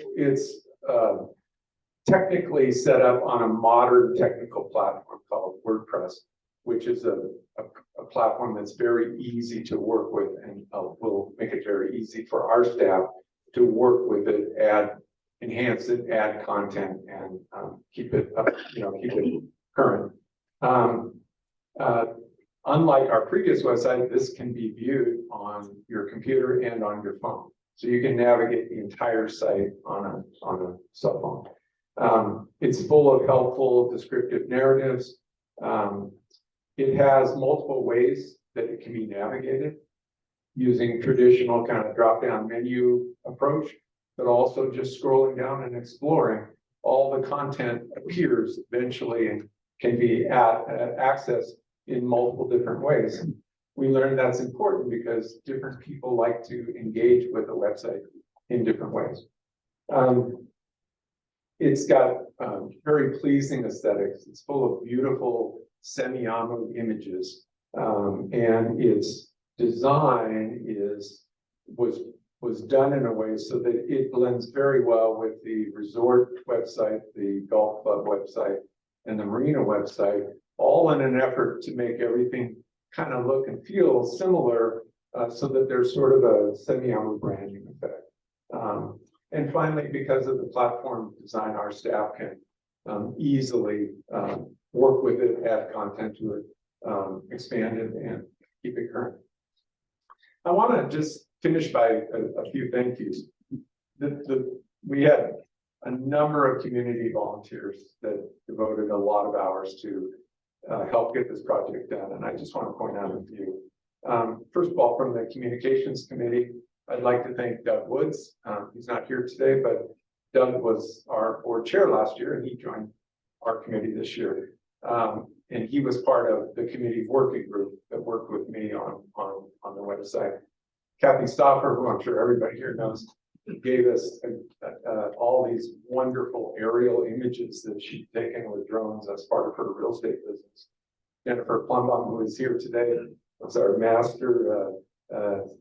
technically set up on a modern technical platform called WordPress, which is a platform that's very easy to work with and will make it very easy for our staff to work with it, enhance it, add content, and keep it up, keep it current. Unlike our previous website, this can be viewed on your computer and on your phone. So you can navigate the entire site on a cell phone. It's full of helpful descriptive narratives. It has multiple ways that it can be navigated using traditional kind of drop-down menu approach, but also just scrolling down and exploring. All the content appears eventually and can be accessed in multiple different ways. We learned that's important because different people like to engage with a website in different ways. It's got very pleasing aesthetics. It's full of beautiful semi-AMU images, and its design was done in a way so that it blends very well with the resort website, the golf club website, and the marina website, all in an effort to make everything kind of look and feel similar, so that there's sort of a semi-AMU branding effect. And finally, because of the platform design, our staff can easily work with it, add content to it, expand it, and keep it current. I want to just finish by a few thank yous. We had a number of community volunteers that devoted a lot of hours to help get this project done, and I just want to point out a few. First of all, from the communications committee, I'd like to thank Doug Woods. He's not here today, but Doug was our board chair last year, and he joined our committee this year. And he was part of the committee working group that worked with me on the website. Kathy Stoffer, who I'm sure everybody here knows, gave us all these wonderful aerial images that she'd taken with drones as part of her real estate business. Jennifer Plumbum, who is here today, was our master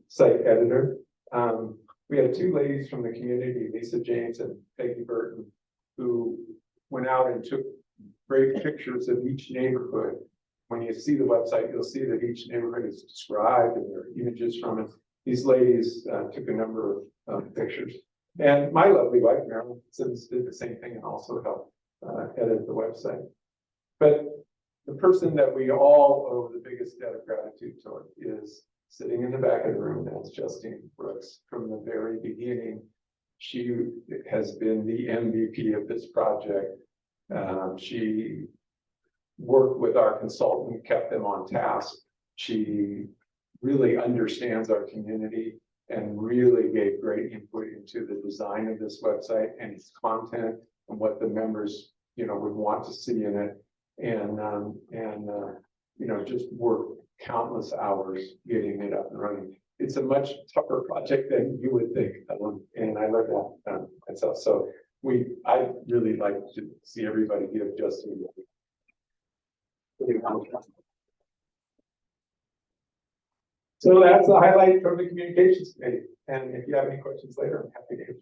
site editor. We had two ladies from the community, Lisa James and Peggy Burton, who went out and took great pictures of each neighborhood. When you see the website, you'll see that each neighborhood is described and there are images from it. These ladies took a number of pictures. And my lovely wife, Marilyn Sims, did the same thing and also helped edit the website. But the person that we all owe the biggest debt of gratitude toward is sitting in the back of the room. That's Justine Brooks. From the very beginning, she has been the MVP of this project. She worked with our consultant, kept them on task. She really understands our community and really gave great input into the design of this website and its content and what the members, would want to see in it. And just worked countless hours getting it up and running. It's a much tougher project than you would think, and I learned that myself. So I really like to see everybody give Justine. So that's the highlight from the communications committee. And if you have any questions later, I'm happy to answer.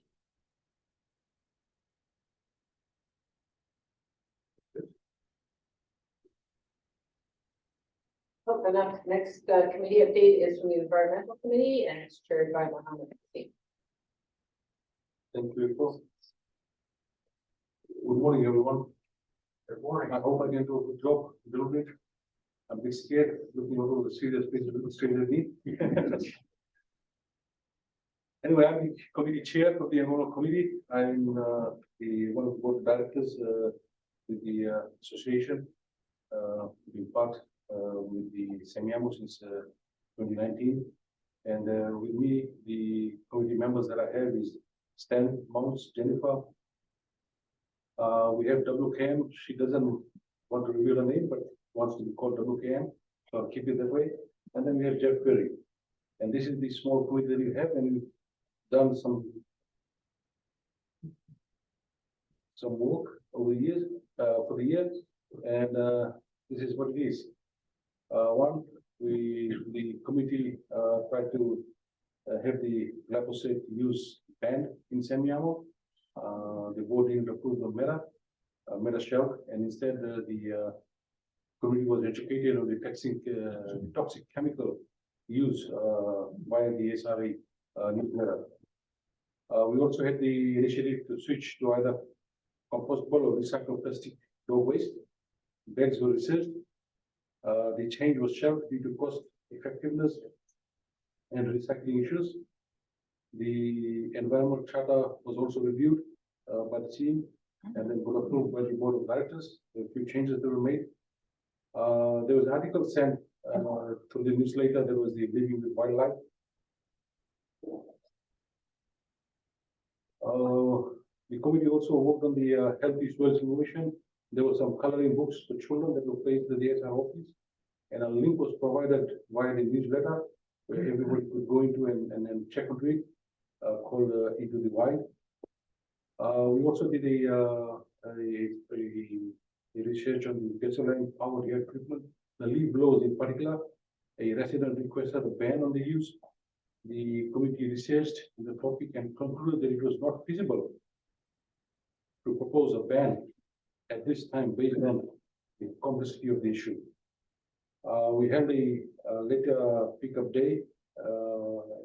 Oh, the next committee update is from the environmental committee and it's chaired by Mohammed Hussein. Thank you. Good morning, everyone. Good morning. I hope I can do a good job a little bit. I'm a bit scared, looking over the serious face, a little scared of me. Anyway, I'm the committee chair of the environmental committee. I'm one of the board of directors with the association. Been part with the semi-AMU since 2019. And with me, the committee members that I have is Stan Mounts, Jennifer. We have WKM. She doesn't want to reveal her name, but wants to be called WKM. So I'll keep it that way. And then we have Jeff Perry. And this is the small committee that we have, and we've done some work over the years, for the year. And this is what it is. The committee tried to have the glyphosate use banned in Semiahmoo. The board didn't approve the meta shelf, and instead the community was educated on the toxic chemical use via the SRA newsletter. We also had the initiative to switch to either compostable or recycled plastic dog waste. Bags were researched. The change was shelved due to cost effectiveness and recycling issues. The environmental charter was also reviewed by the team and then got approved by the board of directors. A few changes that were made. There was an article sent to the newsletter. There was the Living with Wildlife. The committee also worked on the healthy soil simulation. There were some coloring books for children that were placed at the SR office, and a link was provided via the newsletter where everybody could go into and check on it, called Into the Wild. We also did a research on the gasoline powered air treatment, the leaf blowers in particular. A resident requested a ban on the use. The committee researched the topic and concluded that it was not feasible to propose a ban at this time based on the complexity of the issue. We held a later pickup day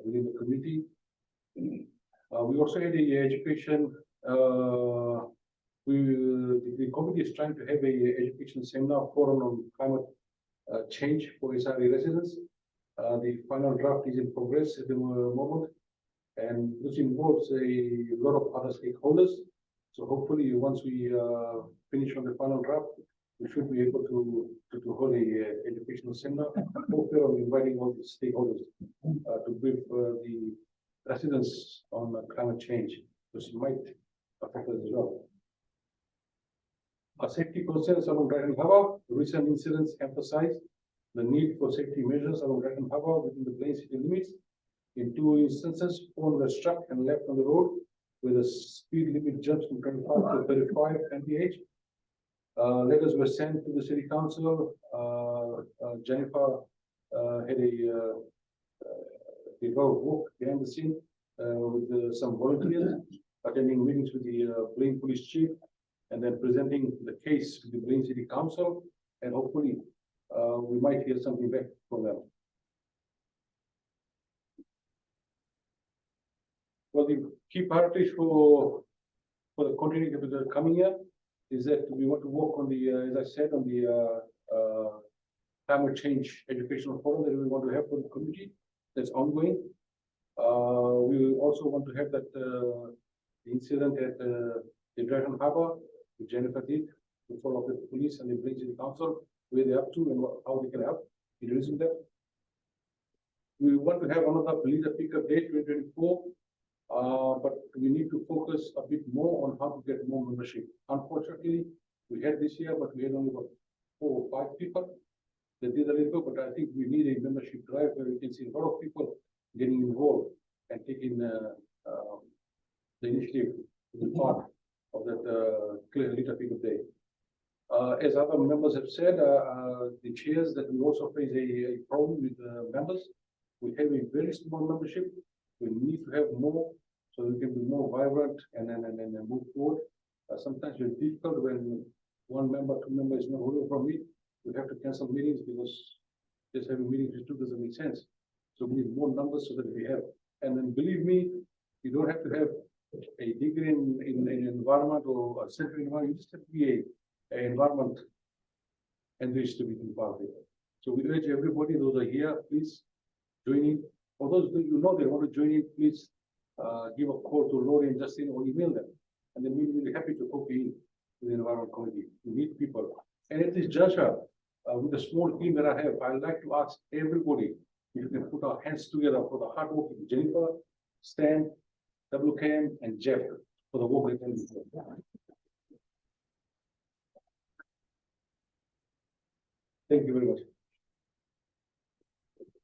within the committee. We also had a education. The committee is trying to have a education seminar forum on climate change for SRA residents. The final draft is in progress at the moment, and this involves a lot of other stakeholders. So hopefully, once we finish on the final draft, we should be able to hold a educational seminar. Hopefully, I'm inviting all the stakeholders to brief the residents on climate change, which might affect us as well. Our safety concerns along Dragon Harbour. Recent incidents emphasize the need for safety measures along Dragon Harbour within the Plain City limits. In 2 instances, phone was struck and left on the road with a speed limit jumps from 25 to 35 mph. Letters were sent to the city council. Jennifer had a walk behind the scene with some volunteers, attending meetings with the Plain Police Chief, and then presenting the case to the Plain City Council, and hopefully we might hear something back from them. Well, the key priorities for the continuing of the coming year is that we want to work on the, as I said, on the climate change educational forum that we want to have for the community that's ongoing. We also want to have that incident at the Dragon Harbour, which Jennifer did, to follow up with the police and the Plain City Council, where they're up to and how they can help in reducing that. We want to have another leader pickup date 2024. But we need to focus a bit more on how to get more membership. Unfortunately, we had this year, but we had only about 4 or 5 people that did a little, but I think we need a membership drive where we can see a lot of people getting involved and taking the initiative to be part of that clear leader pickup day. As other members have said, the chairs that we also face a problem with members. We have a very small membership. We need to have more so we can be more vibrant and then move forward. Sometimes it's difficult when 1 member, 2 members is not holding from me. We have to cancel meetings because just having meetings with 2 doesn't make sense. So we need more numbers so that we have. And then believe me, you don't have to have a degree in environment or a center environment. You just have to be a environment enriched to be part of it. So we urge everybody, those are here, please join in. For those that you know they want to join in, please give a call to Lori and Justin or email them. And then we'll be happy to copy in to the environment committee. We need people. And at this juncture, with the small team that I have, I'd like to ask everybody if we can put our hands together for the hard work of Jennifer, Stan, WKM, and Jeff for the work they're doing. Thank you very much.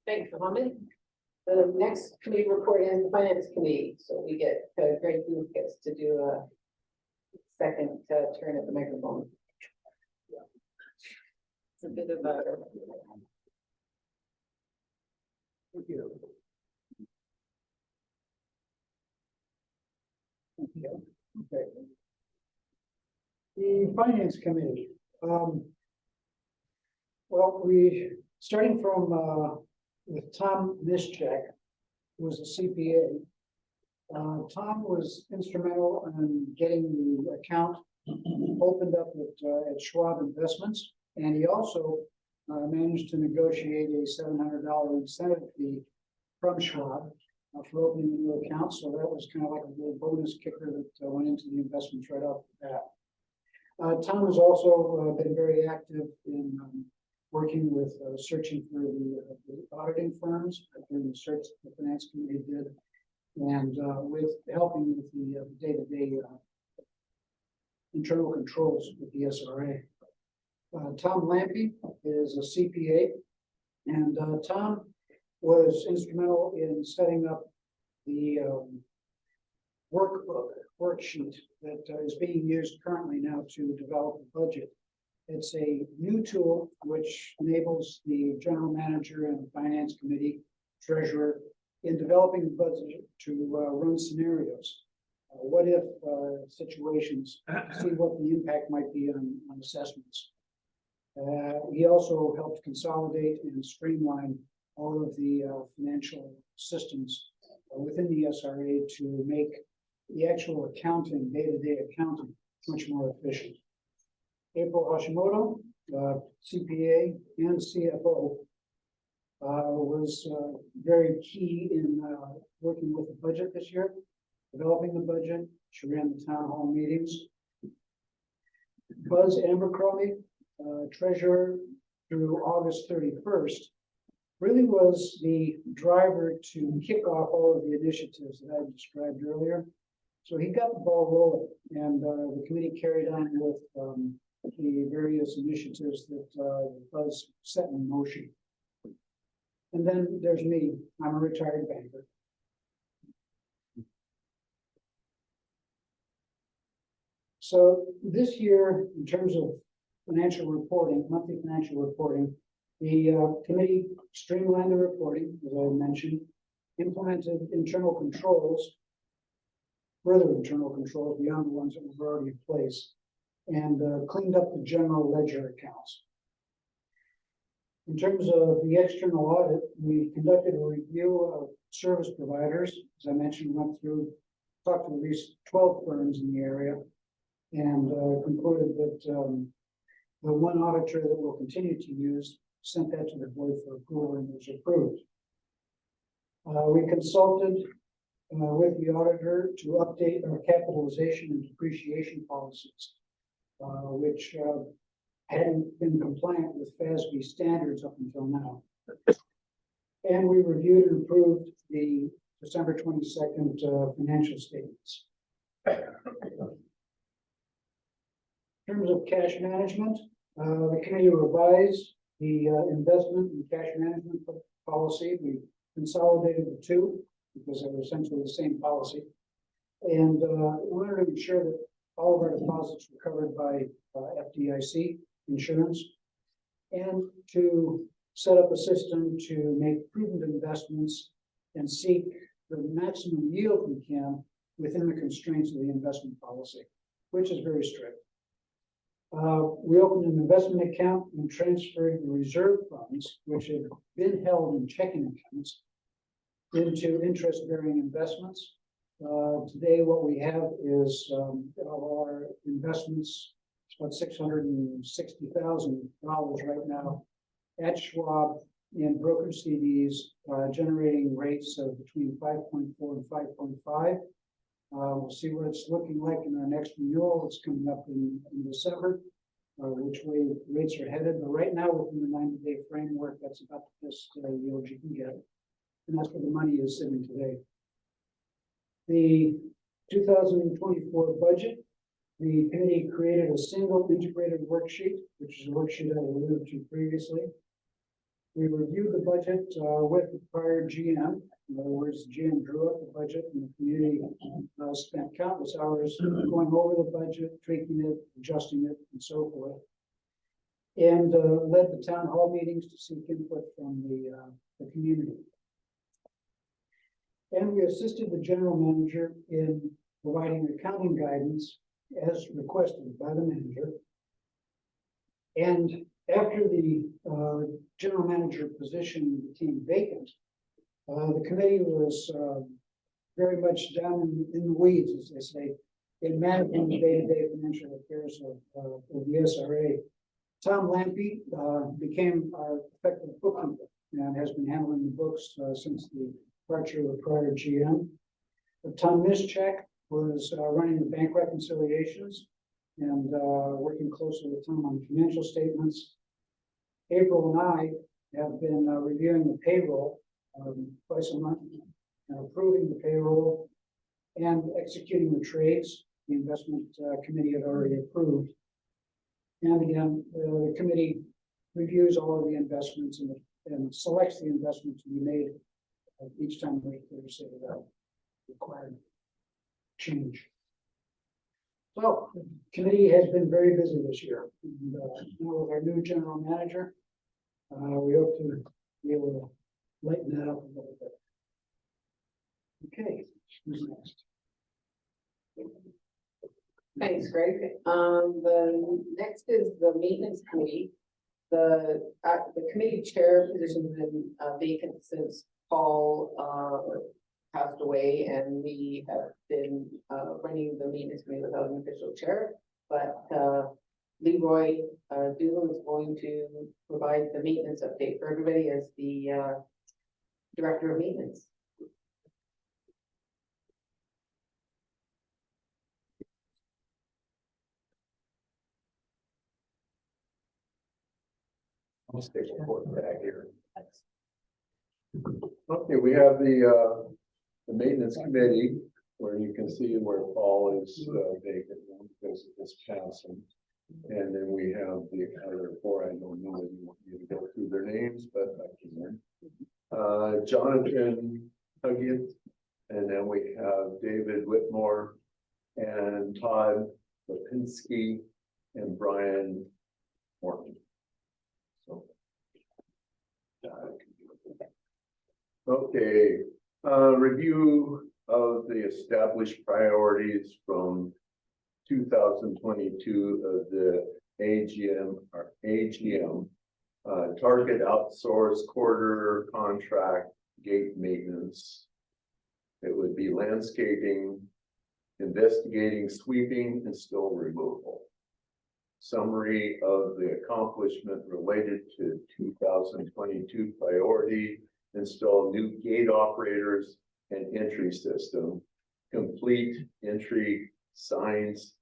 Thanks, Mohammed. The next committee report is the finance committee, so we get, Greg Booth gets to do a second turn at the microphone. It's a bit of a. Okay. The Finance Committee, well, starting from, with Tom Mischek, who was a CPA. Tom was instrumental in getting the account opened up at Schwab Investments, and he also managed to negotiate a $700 incentive fee from Schwab for opening a new account. So that was kind of like a little bonus kicker that went into the investments right off the bat. Tom has also been very active in working with searching for the auditing firms during the search the Finance Committee did, and with helping with the day-to-day internal controls with the SRA. Tom Lampe is a CPA, and Tom was instrumental in setting up the worksheet that is being used currently now to develop the budget. It's a new tool which enables the general manager and the finance committee, treasurer, in developing the budget to run scenarios. What if situations, see what the impact might be on assessments. He also helped consolidate and streamline all of the financial systems within the SRA to make the actual accounting, day-to-day accounting, much more efficient. April Hashimoto, CPA and CFO, was very key in working with the budget this year, developing the budget. She ran the town hall meetings. Buzz Abercrombie, treasurer through August 31st, really was the driver to kick off all of the initiatives that I described earlier. So he got the ball rolling, and the committee carried on with the various initiatives that Buzz set in motion. And then there's me. I'm a retired banker. So this year, in terms of financial reporting, monthly financial reporting, the committee streamlined the reporting, as I mentioned, implemented internal controls, further internal controls beyond the ones that were already in place, and cleaned up the general ledger accounts. In terms of the external audit, we conducted a review of service providers. As I mentioned, went through, talked to at least 12 firms in the area, and concluded that the one auditor that we'll continue to use sent that to the board for approval and was approved. We consulted with the auditor to update our capitalization and depreciation policies, which hadn't been compliant with FASB standards up until now. And we reviewed and approved the December 22nd financial statements. In terms of cash management, the committee revised the investment and cash management policy. We consolidated the two because they were essentially the same policy. And in order to ensure that all of our deposits were covered by FDIC insurance, and to set up a system to make prudent investments and seek the maximum yield we can within the constraints of the investment policy, which is very strict. We opened an investment account and transferred the reserve funds, which had been held in checking accounts, into interest-bearing investments. Today, what we have is our investments, about $660,000 right now at Schwab in brokered CDs, generating rates of between 5.4 and 5.5. We'll see what it's looking like in our next renewal. It's coming up in December, which way rates are headed. But right now, within the 90-day framework, that's about the best yield you can get. And that's where the money is sitting today. The 2024 budget, the committee created a single integrated worksheet, which is a worksheet I alluded to previously. We reviewed the budget with the prior GM. In other words, the GM drew up the budget, and the community spent countless hours going over the budget, tweaking it, adjusting it, and so forth. And led the town hall meetings to seek input from the community. And we assisted the general manager in providing accounting guidance as requested by the manager. And after the general manager position became vacant, the committee was very much down in the weeds, as they say, in managing the day-to-day financial affairs of the SRA. Tom Lampy became our effective bookkeeper and has been handling the books since the departure of the prior GM. Tom Mischek was running the bank reconciliations and working closely with Tom on financial statements. April and I have been reviewing the payroll twice a month, approving the payroll and executing the trades the investment committee had already approved. And again, the committee reviews all of the investments and selects the investment to be made each time we say that required change. So the committee has been very busy this year. And, now with our new general manager, we hope to be able to lighten that up a little bit. Okay, who's next? Thanks, Greg. The next is the maintenance committee. The committee chair position has been vacant since Paul passed away, and we have been running the maintenance committee without an official chair. But Leroy Doolin is going to provide the maintenance update for everybody as the director of maintenance. I'll stay with that here. Okay, we have the maintenance committee where you can see where Paul is vacant because of this passing. And then we have the other four. I don't know if you want me to go through their names, but I can. Jonathan Huggins, and then we have David Whitmore and Todd Lipinski and Brian Morton. So, okay, review of the established priorities from 2022 of the AGM, target outsource quarter contract gate maintenance. It would be landscaping, investigating, sweeping, and snow removal. Summary of the accomplishment related to 2022 priority: install new gate operators and entry system, complete entry signs,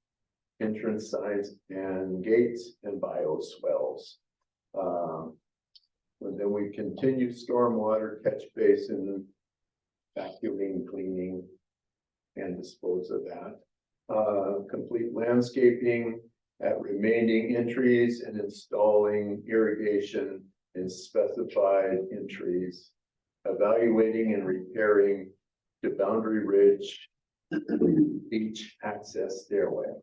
entrance signs and gates, and bioswales. And then we continue stormwater catch basin, vacuuming, cleaning, and dispose of that. Complete landscaping at remaining entries and installing irrigation in specified entries. Evaluating and repairing the Boundary Ridge beach access stairway.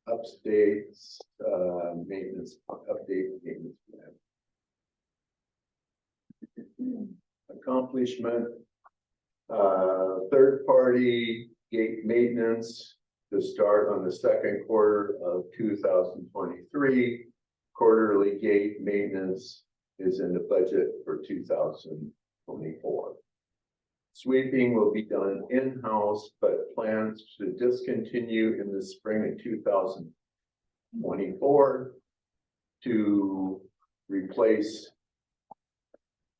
Updates, maintenance, update maintenance plan. Accomplishment, third party gate maintenance to start on the second quarter of 2023. Quarterly gate maintenance is in the budget for 2024. Sweeping will be done in-house, but plans to discontinue in the spring of 2024 to replace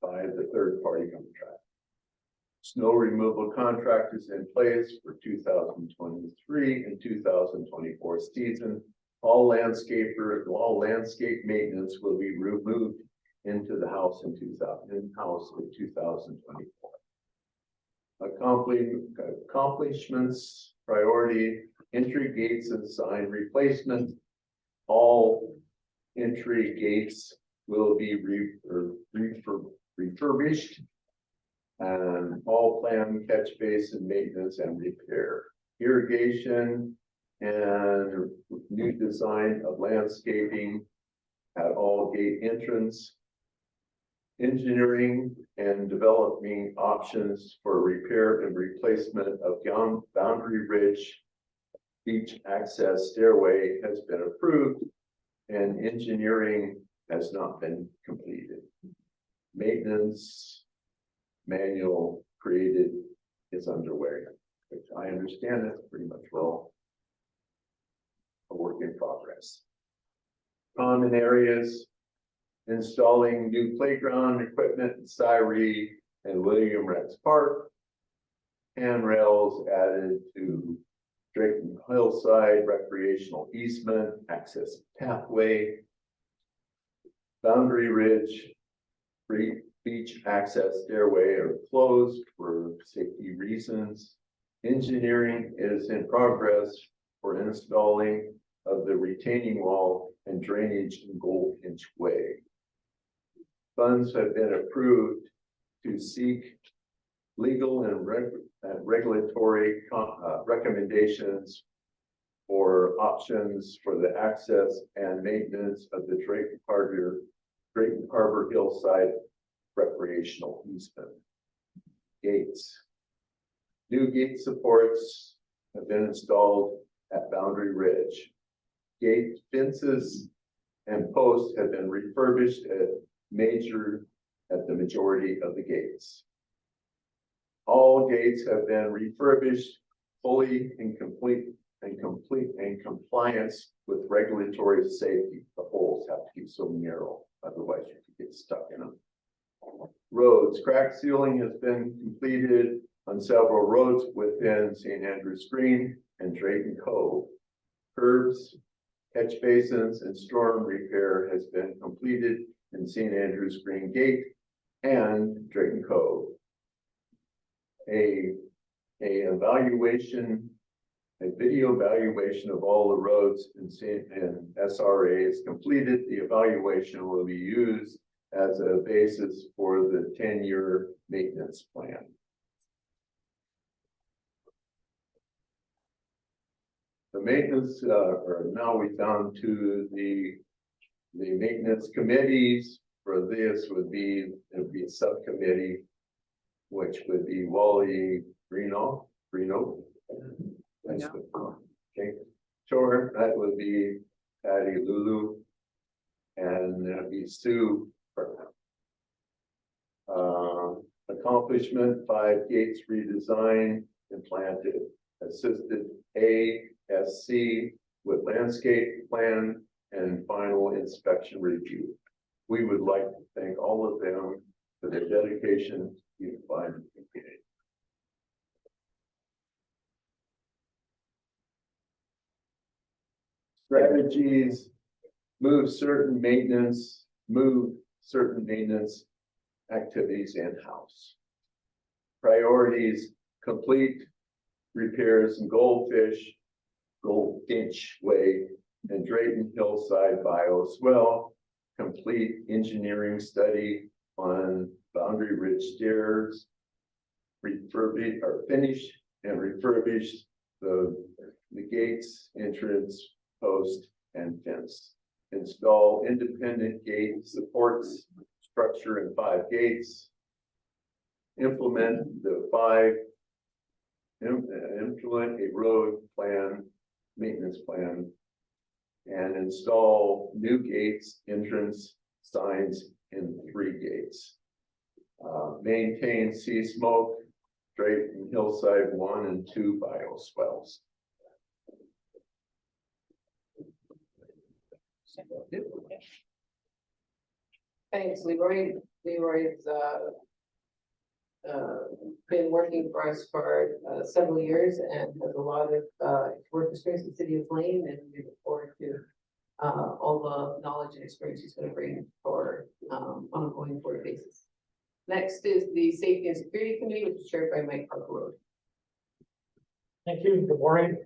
by the third-party contract. Snow removal contract is in place for 2023 and 2024 season. All landscape maintenance will be removed into the house in in-house in 2024. Accomplishments, priority, entry gates and sign replacement. All entry gates will be refurbished, and all planned catch basin maintenance and repair. Irrigation and new design of landscaping at all gate entrance. engineering and developing options for repair and replacement of Boundary Ridge beach access stairway has been approved and engineering has not been completed. Maintenance manual created is underway, which I understand that's pretty much well a work in progress. Common areas, installing new playground equipment in Cyree and William Rex Park. Handrails added to Drayton Hillside recreational easement, access pathway. Boundary Ridge beach access stairway are closed for safety reasons. Engineering is in progress for installing of the retaining wall and drainage in Goldfinch Way. Funds have been approved to seek legal and regulatory recommendations for options for the access and maintenance of the Drayton Harbor Hillside recreational easement. Gates. New gate supports have been installed at Boundary Ridge. Gate fences and posts have been refurbished at the majority of the gates. All gates have been refurbished fully in compliance with regulatory safety. The holes have to be so narrow, otherwise you could get stuck in them. Roads, crack sealing has been completed on several roads within St. Andrews Green and Drayton Cove. Curbs, catch basins, and storm repair has been completed in St. Andrews Green Gate and Drayton Cove. A video evaluation of all the roads in SRA is completed. The evaluation will be used as a basis for the 10-year maintenance plan. The maintenance, or now we've down to the maintenance committees. For this it would be a subcommittee, which would be Wally Reno. Okay, sure, that would be Patty Lulu, and that'd be Sue. Accomplishment: 5 gates redesigned and planted. Assisted ASC with landscape plan and final inspection review. We would like to thank all of them for their dedication to unified community. Strategies: move certain maintenance activities in-house. Priorities: complete repairs in Goldfinch Way and Drayton Hillside bioswale. Complete engineering study on Boundary Ridge stairs. Finish and refurbish the gates, entrance, post, and fence. Install independent gate supports structure in 5 gates. Implement a road plan, maintenance plan, and install new gates, entrance signs in 3 gates. Maintain sea smoke, Drayton Hillside 1 and 2 bioswales. Thanks, Leroy. Leroy's been working for us for several years and has a lot of work experience in the city of Blaine, and we look forward to all the knowledge and experience he's going to bring for on a going forward basis. Next is the Safety and Security Committee, which is chaired by Mike Hargrove. Thank you. Good morning.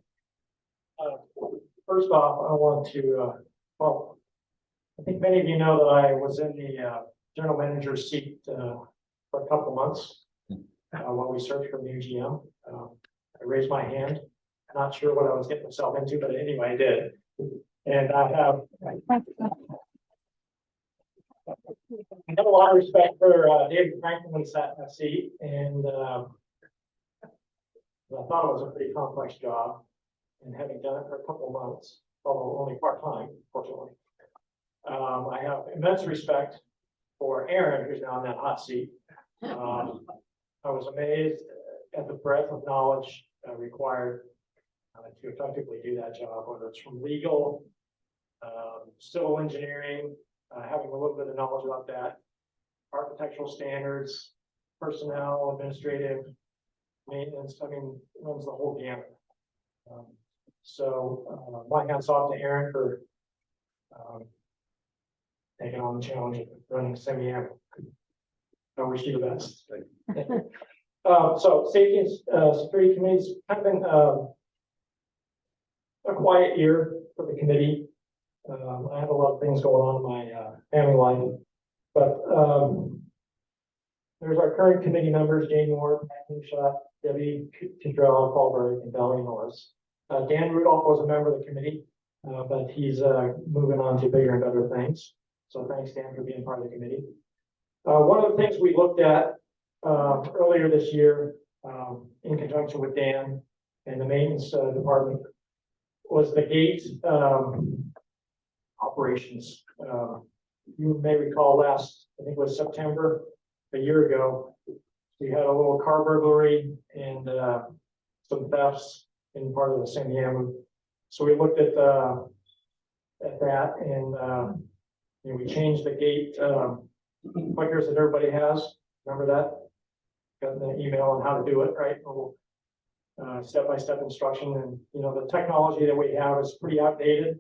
First off, I want to, well, I think many of you know that I was in the general manager's seat for a couple of months while we searched for a new GM. I raised my hand. I'm not sure what I was getting myself into, but anyway, I did. And I have I have a lot of respect for David Franklin when he sat in that seat, and I thought it was a pretty complex job. And having done it for a couple of months, although only part-time, fortunately. I have immense respect for Aaron, who's now in that hot seat. I was amazed at the breadth of knowledge required to effectively do that job, whether it's from legal, civil engineering, having a little bit of knowledge about that, architectural standards, personnel, administrative, maintenance. I mean, runs the whole gamut. So my hats off to Aaron for taking on the challenge of running semi-am. I wish you the best. So safety and security committees have been a quiet year for the committee. I have a lot of things going on in my family life, but there's our current committee members: Jane Moore, Pat Shot, Debbie Tidrell, Paul Berg, and Valerie Norris. Dan Rudolph was a member of the committee, but he's moving on to bigger and better things. So thanks, Dan, for being part of the committee. One of the things we looked at earlier this year, in conjunction with Dan and the maintenance department, was the gate operations. You may recall I think it was September, a year ago, we had a little car burglary and some thefts in part of the San Diego. So we looked at that and we changed the gate clickers that everybody has. Remember that? Got the email on how to do it, right? Step-by-step instruction, and the technology that we have is pretty outdated,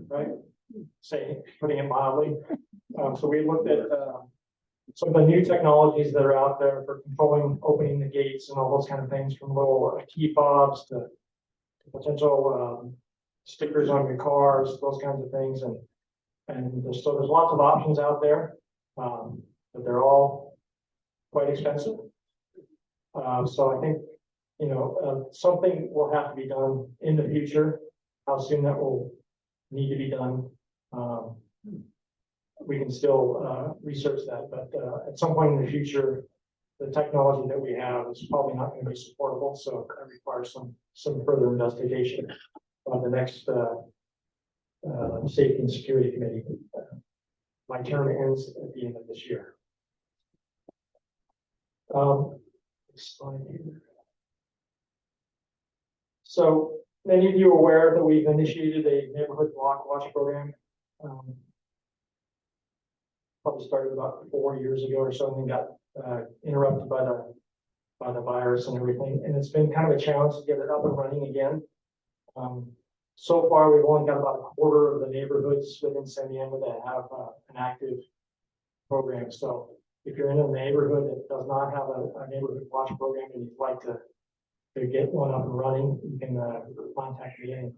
right? Putting it mildly. So we looked at some of the new technologies that are out there for controlling, opening the gates and all those kind of things, from little key fobs to potential stickers on your cars, those kinds of things. And so there's lots of options out there, but they're all quite expensive. So I think, something will have to be done in the future. How soon that will need to be done, we can still research that, but at some point in the future, the technology that we have is probably not going to be supportable, so it requires some further investigation on the next Safety and Security Committee. My term ends at the end of this year. Slide here. So many of you are aware that we've initiated a neighborhood block watch program. Probably started about 4 years ago or so, and then got interrupted by the virus and everything. And it's been kind of a challenge to get it up and running again. So far, we've only got about a quarter of the neighborhoods within San Diego that have an active program. So if you're in a neighborhood that does not have a neighborhood watch program and you'd like to get one up and running, you can contact me and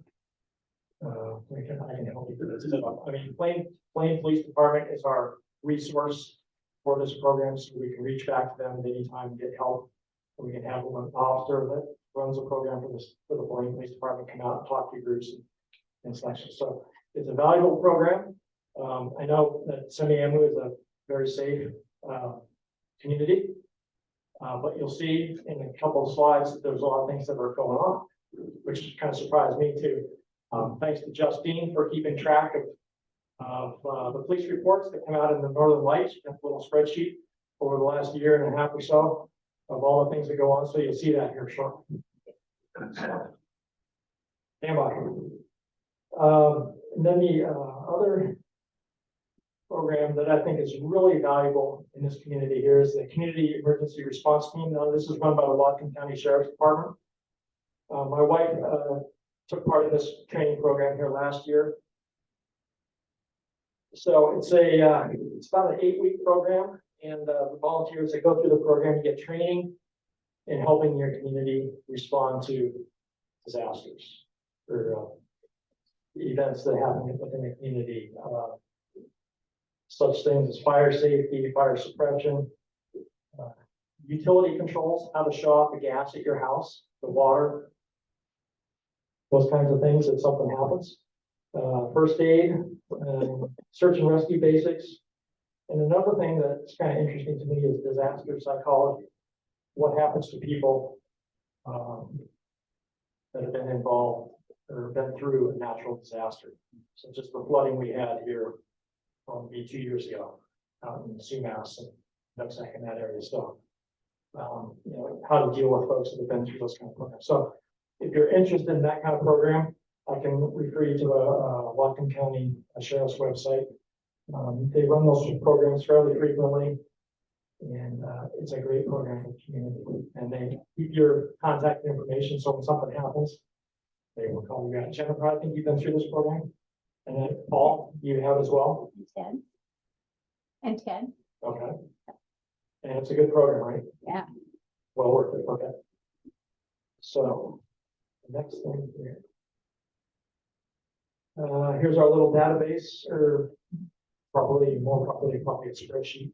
I can help you through this. I mean, Plain Police Department is our resource for this program, so we can reach back to them at any time and get help. And we can have one officer that runs a program for the Plain Police Department come out and talk to groups and such. So it's a valuable program. I know that Semiahmoo is a very safe community, but you'll see in a couple of slides that there's a lot of things that are going on, which kind of surprised me too. Thanks to Justine for keeping track of the police reports that come out in the Northern Lights, a little spreadsheet over the last year and a half or so of all the things that go on. So you'll see that here shortly. Stand by. And then the other program that I think is really valuable in this community here is the Community Emergency Response Team. Now, this is run by the Whatcom County Sheriff's Department. My wife took part in this training program here last year. So it's about an 8-week program, and the volunteers that go through the program, you get training in helping your community respond to disasters or events that happen within the community. Such things as fire safety, fire suppression, utility controls, how to shut off the gas at your house, the water, those kinds of things if something happens. First aid, search and rescue basics, And another thing that's kind of interesting to me is disaster psychology. What happens to people that have been involved or been through a natural disaster? So just the flooding we had here maybe 2 years ago out in Sumas and Nooksack in that area. So, you know, how to deal with folks that have been through those kind of programs. So if you're interested in that kind of program, I can refer you to a Whatcom County Sheriff's website. They run those programs fairly frequently. And it's a great program for the community. And they keep your contact information, so when something happens, they will call you out. Jennifer, I think you've been through this program. And then Paul, you have as well? Ted. And Ted. Okay. And it's a good program, right? Yeah. Well worth it, okay. So, the next thing here. Here's our little database, or probably a spreadsheet.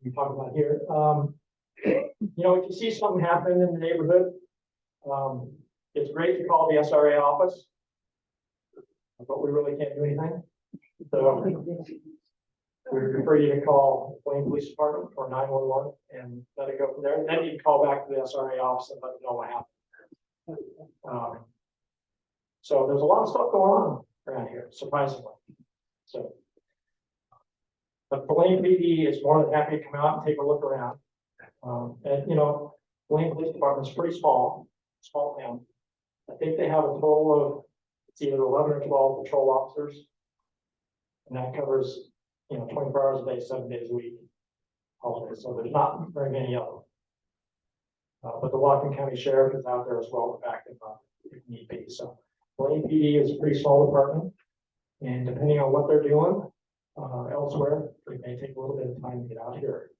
We talk about here. You know, if you see something happening in the neighborhood, it's great to call the SRA office, but we really can't do anything. So we refer you to call Wayne Police Department or 911 and let it go from there. And then you can call back to the SRA office and let them know what happened. So there's a lot of stuff going on around here, surprisingly. So, but Blaine PD is more than happy to come out and take a look around. And you know, Blaine Police Department is pretty small town. I think they have a total of, it's either 11 or 12 patrol officers. And that covers, you know, 24 hours a day, 7 days a week. Holidays, so there's not very many of them. But the Whatcom County Sheriff is out there as well to back them up if need be. So Blaine PD is a pretty small department. And depending on what they're doing elsewhere, it may take a little bit of time to get out here.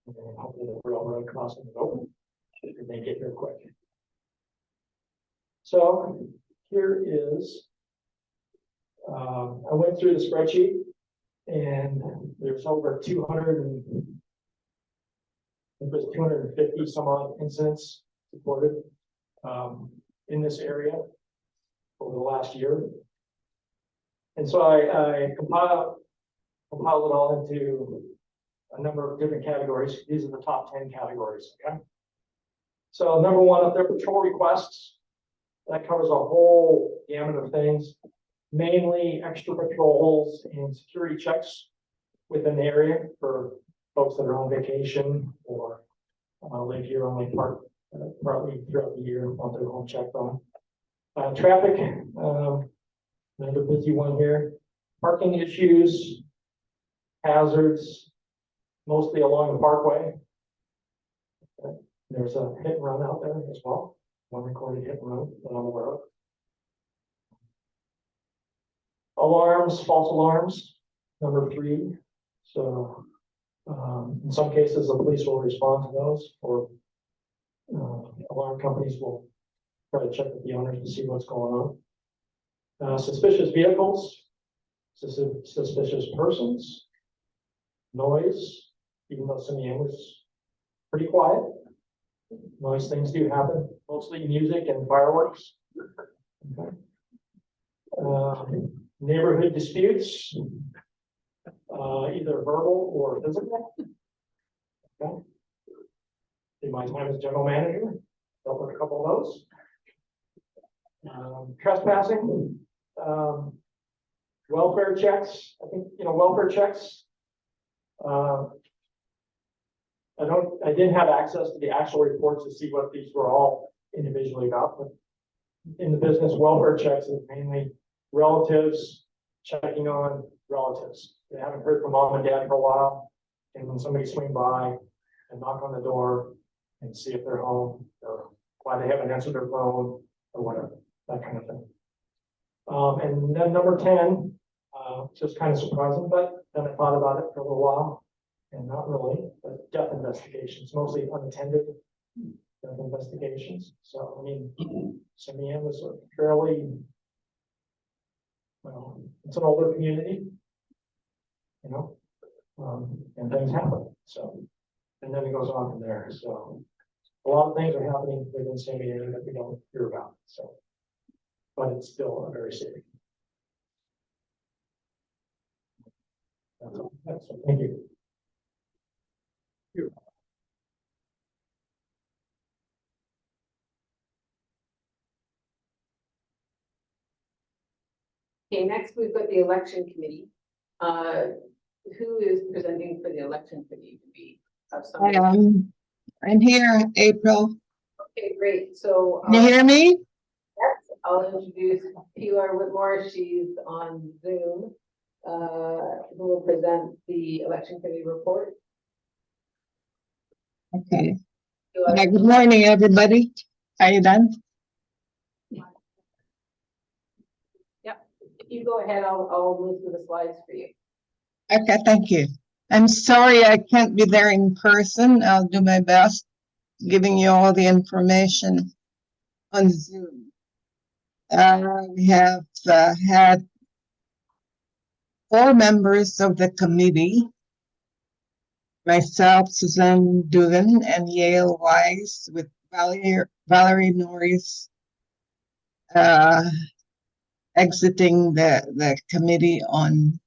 And then hopefully the railroad crossing is open and they get here quick. So here is, I went through the spreadsheet and there's over 250 some odd incidents reported in this area over the last year. And so I compiled it all into a number of different categories. These are the top 10 categories, okay? So number one up there, patrol requests. That covers a whole gamut of things, mainly extra patrols and security checks within the area for folks that are on vacation or live here only partly throughout the year and want their home checked on. Traffic, another busy one here. Parking issues, hazards, mostly along the parkway. Okay. There's a hit and run out there as well. One recorded hit and run that I'm aware of. Alarms, false alarms, number 3. So in some cases, the police will respond to those, or alarm companies will try to check with the owners to see what's going on. Suspicious vehicles, suspicious persons, noise, even though Simeon was pretty quiet. Noise things do happen, mostly music and fireworks. Okay. Neighborhood disputes, either verbal or physical. Okay. In my time as general manager, dealt with a couple of those. Trespassing, welfare checks. I think, you know, welfare checks. I didn't have access to the actual reports to see what these were all individually about, but in the business, welfare checks is mainly relatives checking on relatives. They haven't heard from mom and dad for a while, and when somebody swing by and knock on the door and see if they're home or why they haven't answered their phone or whatever, that kind of thing. And then number 10, just kind of surprising, but then I thought about it for a little while, and not really, but death investigations, mostly unattended death investigations. So, I mean, Simeon was a fairly, well, it's an older community, you know, and things happen. So, and then it goes on from there. So, a lot of things are happening within Simeon that we don't hear about. So, but it's still a very safe. Thank you. Okay, next we've got the election committee. Who is presenting for the election committee? Do we have somebody? I'm here, April. Okay, great. So Can you hear me? I'll introduce Pilar Whitmore. She's on Zoom. Who will present the election committee report. Okay. Pilar, Hi, good morning, everybody. Are you done? if you go ahead, I'll move through the slides for you. Okay, thank you. I'm sorry I can't be there in person. I'll do my best giving you all the information on Zoom. We have had 4 members of the committee, myself, Suzanne Dugan, and Yale Wise, with Valerie Norris exiting the committee on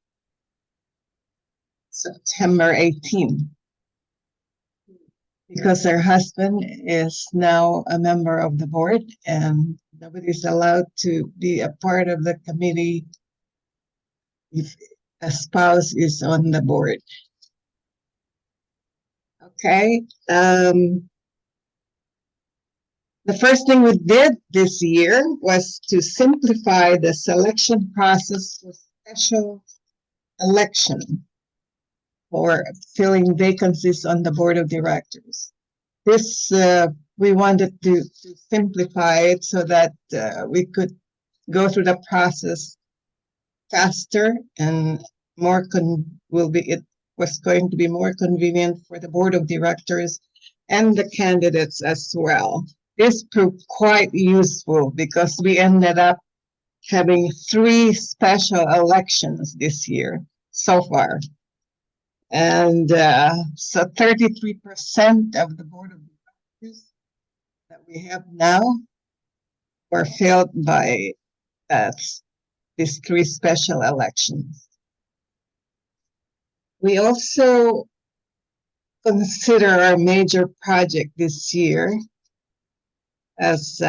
September 18th. Because her husband is now a member of the board and nobody's allowed to be a part of the committee if a spouse is on the board. Okay. The first thing we did this year was to simplify the selection process for special election for filling vacancies on the board of directors. This, we wanted to simplify it so that we could go through the process faster and it was going to be more convenient for the board of directors and the candidates as well. This proved quite useful because we ended up having 3 special elections this year so far. And so 33% of the board of directors that we have now were filled by these 3 special elections. We also consider our major project this year as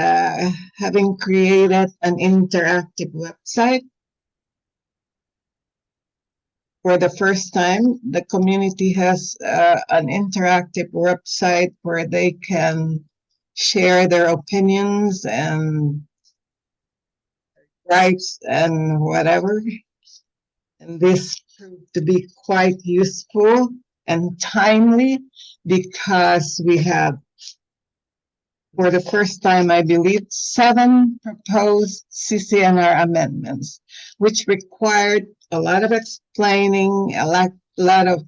having created an interactive website. For the first time, the community has an interactive website where they can share their opinions and rights and whatever. And this proved to be quite useful and timely because we have, for the first time, I believe, 7 proposed CCNR amendments, which required a lot of explaining, a lot of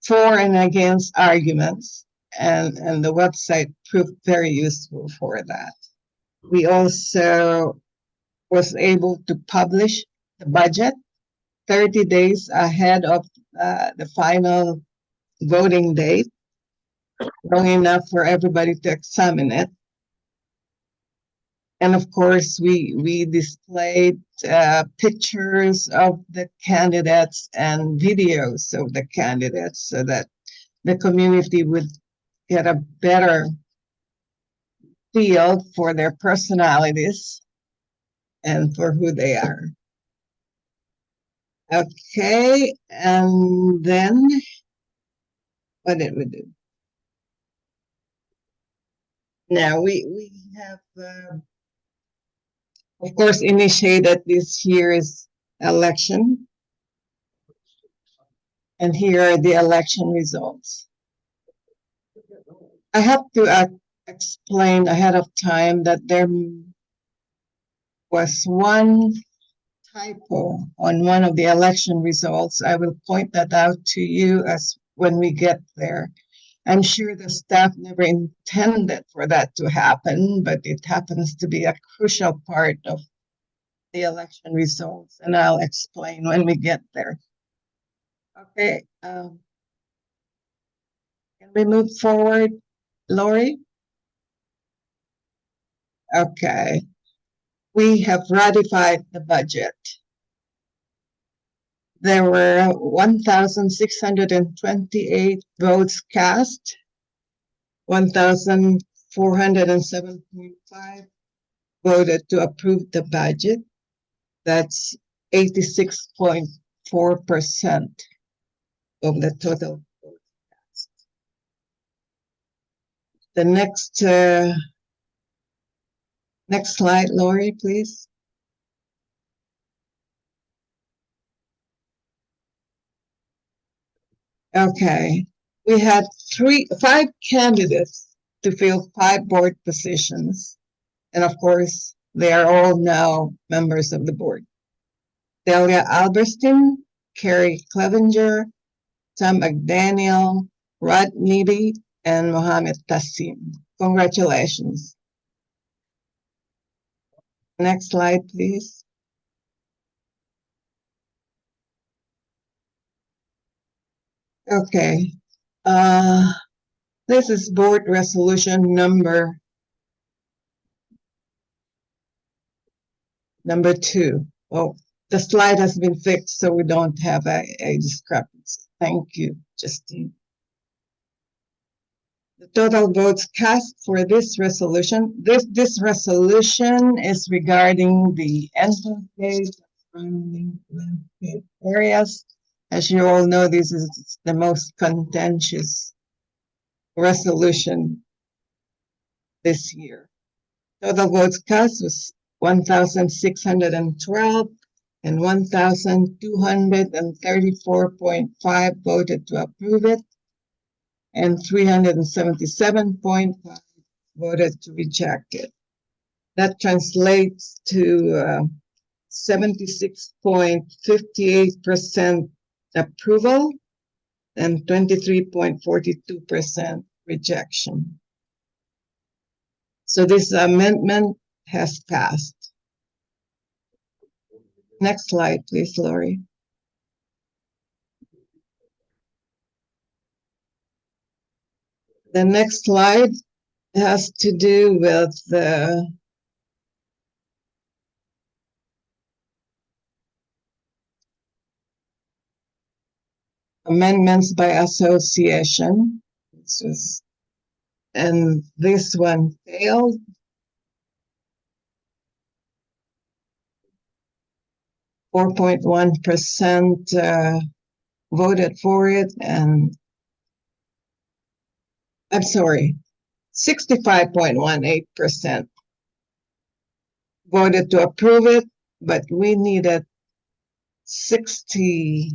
for and against arguments, and the website proved very useful for that. We also was able to publish the budget 30 days ahead of the final voting date, long enough for everybody to examine it. And of course, we displayed pictures of the candidates and videos of the candidates so that the community would get a better feel for their personalities and for who they are. Okay, and then what did we do? Now we have, of course, initiated this year's election. And here are the election results. I have to explain ahead of time that there was one typo on one of the election results. I will point that out to you as when we get there. I'm sure the staff never intended for that to happen, but it happens to be a crucial part of the election results, and I'll explain when we get there. Okay, can we move forward, Lori? Okay, we have ratified the budget. there were 1,628 votes cast. 1,407.5 voted to approve the budget. That's 86.4% of the total vote cast. The next slide, Lori, please. Okay, we had 5 candidates to fill 5 board positions. And of course, they are all now members of the board. Delia Alberstein, Carrie Clevenger, Tom McDaniel, Rod Needy, and Mohammed Tassim. Congratulations. Next slide, please. Okay. This is board resolution number 2. Oh, the slide has been fixed, so we don't have a discrepancy. Thank you, Justine. The total votes cast for this resolution. This resolution is regarding the entrance gate, surrounding landscape areas. As you all know, this is the most contentious resolution this year. Total votes cast was 1,612 and 1,234.5 voted to approve it, and 377.5 voted to reject it. That translates to 76.58% approval and 23.42% rejection. So this amendment has passed. Next slide, please, Lori. The next slide has to do with the amendments by association. And this one failed. %, voted for it, and I'm sorry, 65.18% voted to approve it, but we needed 60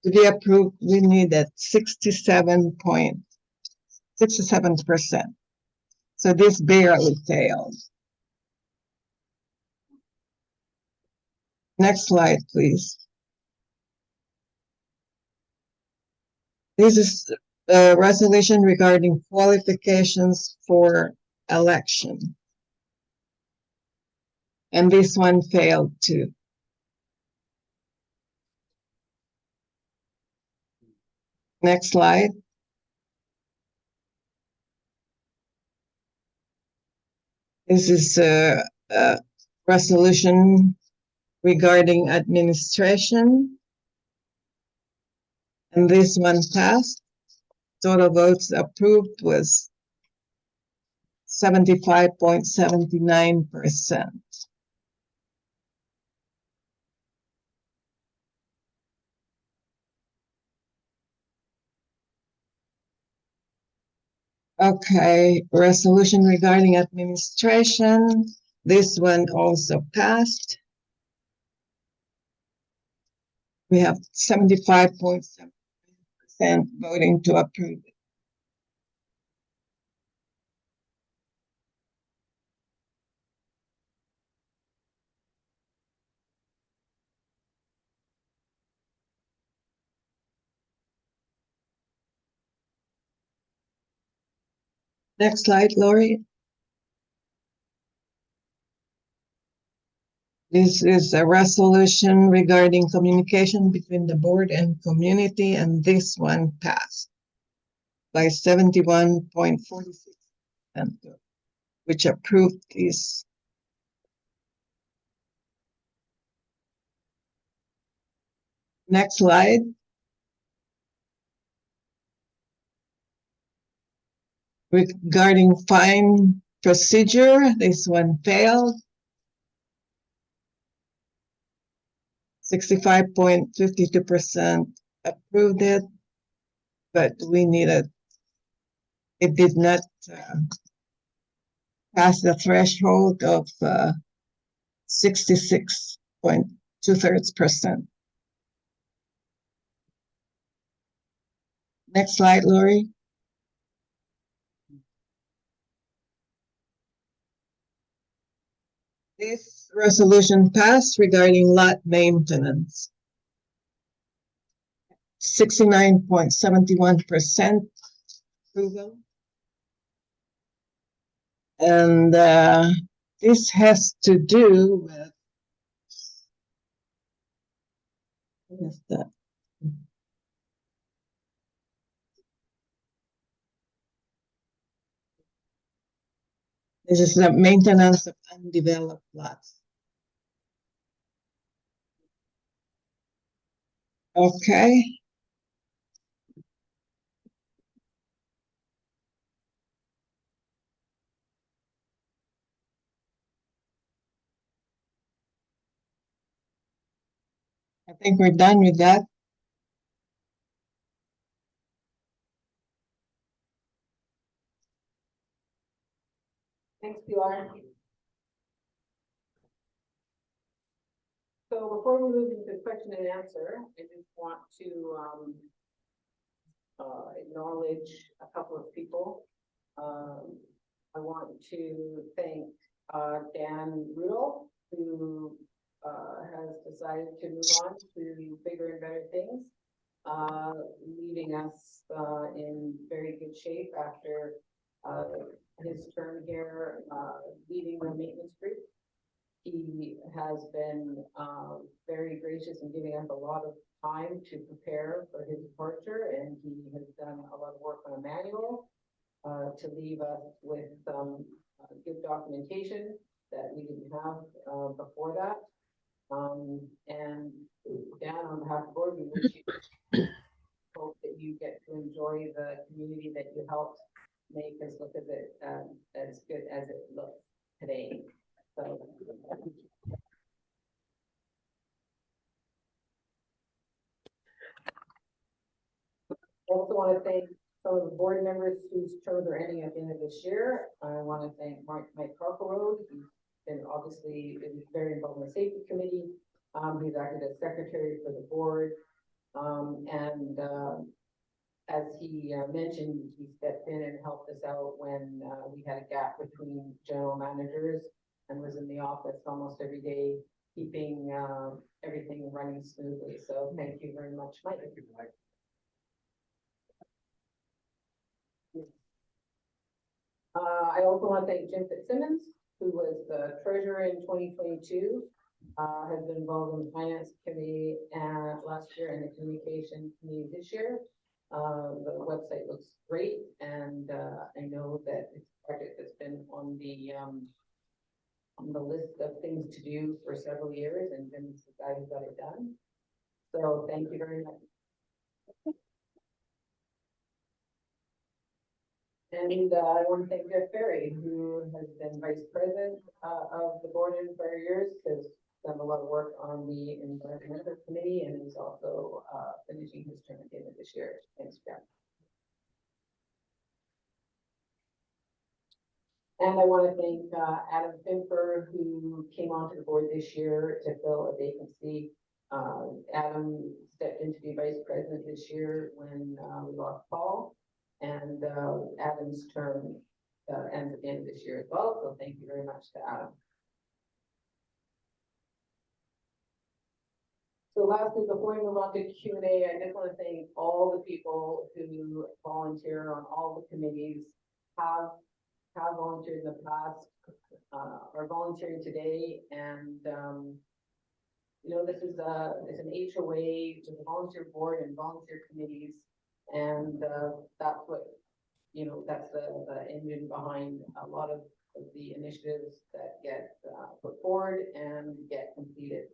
to be approved. We needed 67%. So this barely failed. Next slide, please. This is a resolution regarding qualifications for election. And this one failed too. Next slide. This is a resolution regarding administration. And this one passed. Total votes approved was 75.79%. Okay, resolution regarding administration. This one also passed. We have 75.7% voting to approve it. Next slide, Lori. This is a resolution regarding communication between the board and community, and this one passed by 71.46%, which approved this. Next slide. Regarding fine procedure, this one failed. 65.52% approved it, but it did not pass the threshold of 66.2%. Next slide, Lori. This resolution passed regarding lot maintenance. 69.71% approval. And this has to do with what is that? This is the maintenance of undeveloped lots. Okay. I think we're done with that. Thanks, Pilar. So before we move into question and answer, I just want to acknowledge a couple of people. I want to thank Dan Rudolph, who has decided to move on to bigger and better things, leaving us in very good shape after his term here, leading the maintenance group. He has been very gracious in giving us a lot of time to prepare for his departure, and he has done a lot of work on a manual to leave us with good documentation that we didn't have before that. And Dan, on behalf of the board, we wish you hope that you get to enjoy the community that you helped make us look at it as good as it looks today. So. I also want to thank some of the board members whose terms are ending at the end of this year. I want to thank Mike Carperode. He's been obviously very involved in the safety committee. He's acted as secretary for the board. As he mentioned, he stepped in and helped us out when we had a gap between general managers and was in the office almost every day, keeping everything running smoothly. So thank you very much, Mike. Thank you, Mike. I also want to thank Jim Fitzsimmons, who was the treasurer in 2022, has been involved in the finance committee last year and the communication committee this year. The website looks great, and I know that it's a project that's been on the list of things to do for several years, and Jim's the guy who got it done. So thank you very much. And I want to thank Jeff Ferry, who has been vice president of the board in prior years, has done a lot of work on the environmental committee, and is also finishing his term at the end of this year. Thanks, Jeff. And I want to thank Adam Finfer, who came onto the board this year to fill a vacancy. Adam stepped in to be vice president this year when we lost Paul. And Adam's term ends at the end of this year as well. So thank you very much to Adam. So lastly, before we move on to Q&A, I just want to thank all the people who volunteer on all the committees, have volunteered in the past, are volunteering today. And you know, this is it's an HOA with a volunteer board and volunteer committees. And that's what, you know, that's the engine behind a lot of the initiatives that get put forward and get completed.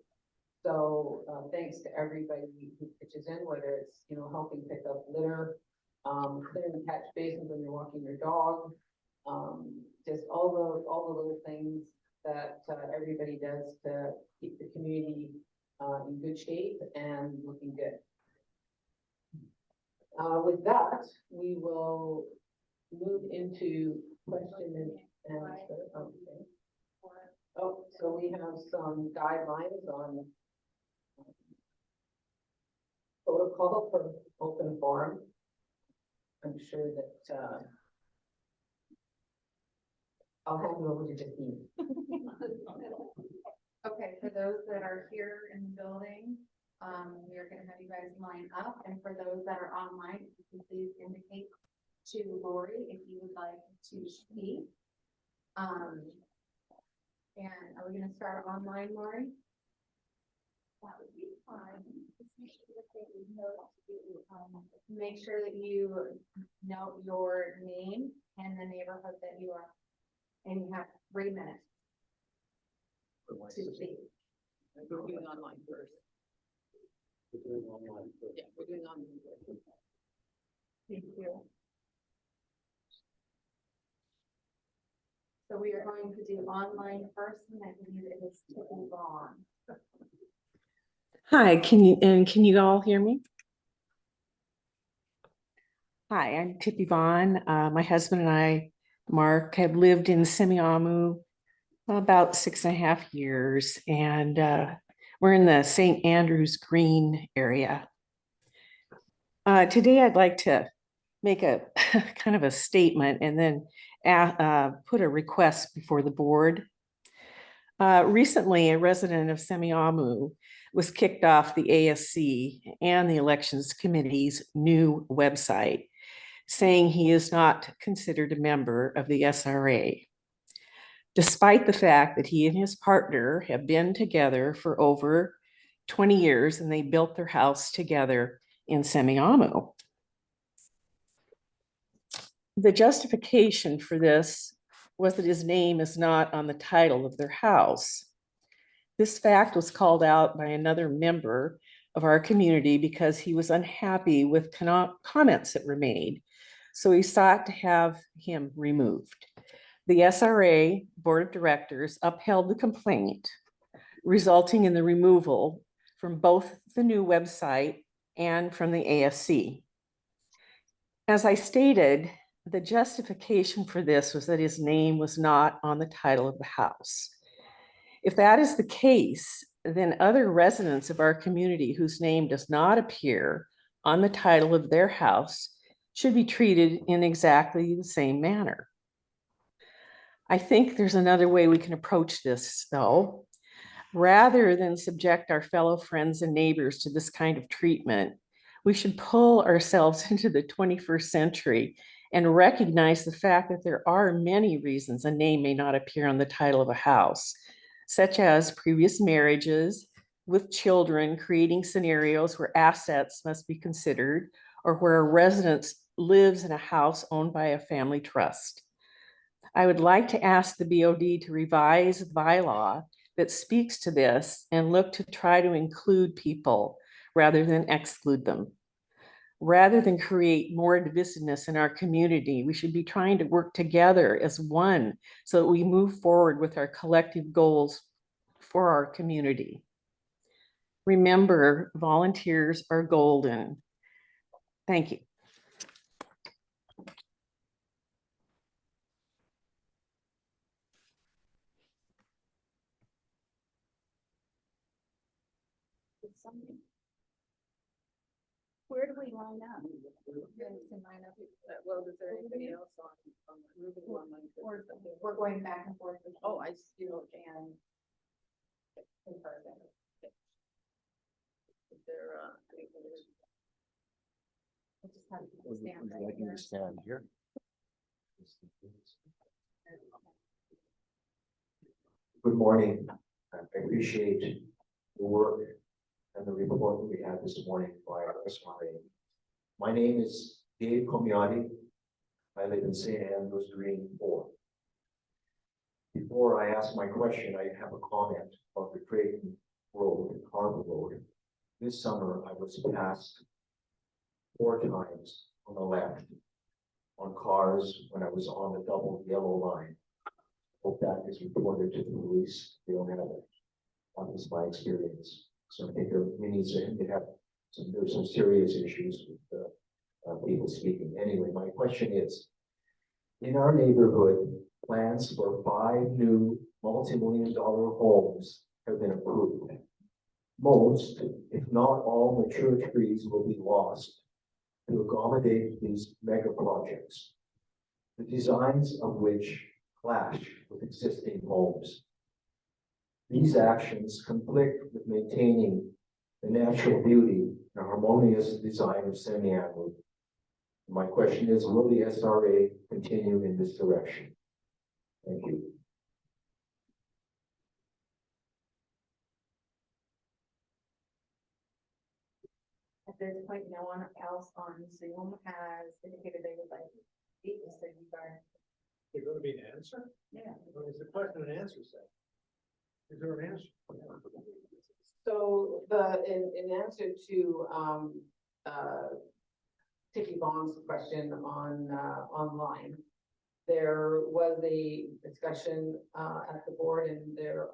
So, thanks to everybody who pitches in, whether it's, helping pick up litter, clearing catch basins when you're walking your dog. Just all the little things that, everybody does to keep the community, in good shape and looking good. With that, we will move into question and answer. Okay. Oh, so we have some guidelines on protocol for open forum. I'm sure that, I'll hand it over to Justine. Okay, for those that are here in the building, we are gonna have you guys line up, and for those that are online, if you can please indicate to Lori if you would like to speak. And are we gonna start online, Lori? That would be fine. Just make sure that you make sure that you note your name and the neighborhood that you are, and you have 3 minutes to speak. We're doing online first. Yeah, we're doing online first. Thank you. So we are going to do online first, and I believe it is Tiffany Vaughn. Hi, can you all hear me? Hi, I'm Tippy Vaughn. My husband and I, Mark, have lived in Semiahmoo about 6.5 years, and we're in the St. Andrews Green area. Today, I'd like to make a kind of a statement and then put a request before the board. Recently, a resident of Semiahmoo was kicked off the ASC and the Elections Committee's new website, saying he is not considered a member of the SRA, despite the fact that he and his partner have been together for over 20 years and they built their house together in Semiahmoo. The justification for this was that his name is not on the title of their house. This fact was called out by another member of our community because he was unhappy with comments that were made. So he sought to have him removed. The SRA Board of Directors upheld the complaint, resulting in the removal from both the new website and from the ASC. As I stated, the justification for this was that his name was not on the title of the house. If that is the case, then other residents of our community whose name does not appear on the title of their house should be treated in exactly the same manner. I think there's another way we can approach this, though. Rather than subject our fellow friends and neighbors to this kind of treatment, we should pull ourselves into the 21st century and recognize the fact that there are many reasons a name may not appear on the title of a house, such as previous marriages with children, creating scenarios where assets must be considered, or where a resident lives in a house owned by a family trust. I would like to ask the BOD to revise the bylaw that speaks to this and look to try to include people rather than exclude them. Rather than create more divisiveness in our community, we should be trying to work together as one so that we move forward with our collective goals for our community. Remember, volunteers are golden. Thank you. Where do we line up? Well, is there anybody else on moving online? We're going back and forth. Oh, I see. And in person. Is there, We'll just have to stand right here. stand here? Good morning. I appreciate the work and the report that we had this morning by our SRA. My name is Dave Comiati. I live in St. Andrews Green 4. Before I ask my question, I have a comment about the Creighton Road, Harbor Road. This summer, I was passed 4 times on the left on cars when I was on the double yellow line. Hope that is reported to the police. They don't have it. That was my experience. So I think we need to have there's some serious issues with people speaking. Anyway, my question is, in our neighborhood, plans for 5 new multi-million-dollar homes have been approved. Most, if not all, mature trees will be lost to accommodate these mega projects, the designs of which clash with existing homes. These actions conflict with maintaining the natural beauty and harmonious design of Semiahmoo Road. My question is, will the SRA continue in this direction? Thank you. At this point, no one else on Zoom has indicated they would like to speak, so you are. Is there gonna be an answer? Yeah. Or is the question and answer set? Is there an answer? So in answer to, Tiffy Bond's question on, online, there was a discussion, at the board, and the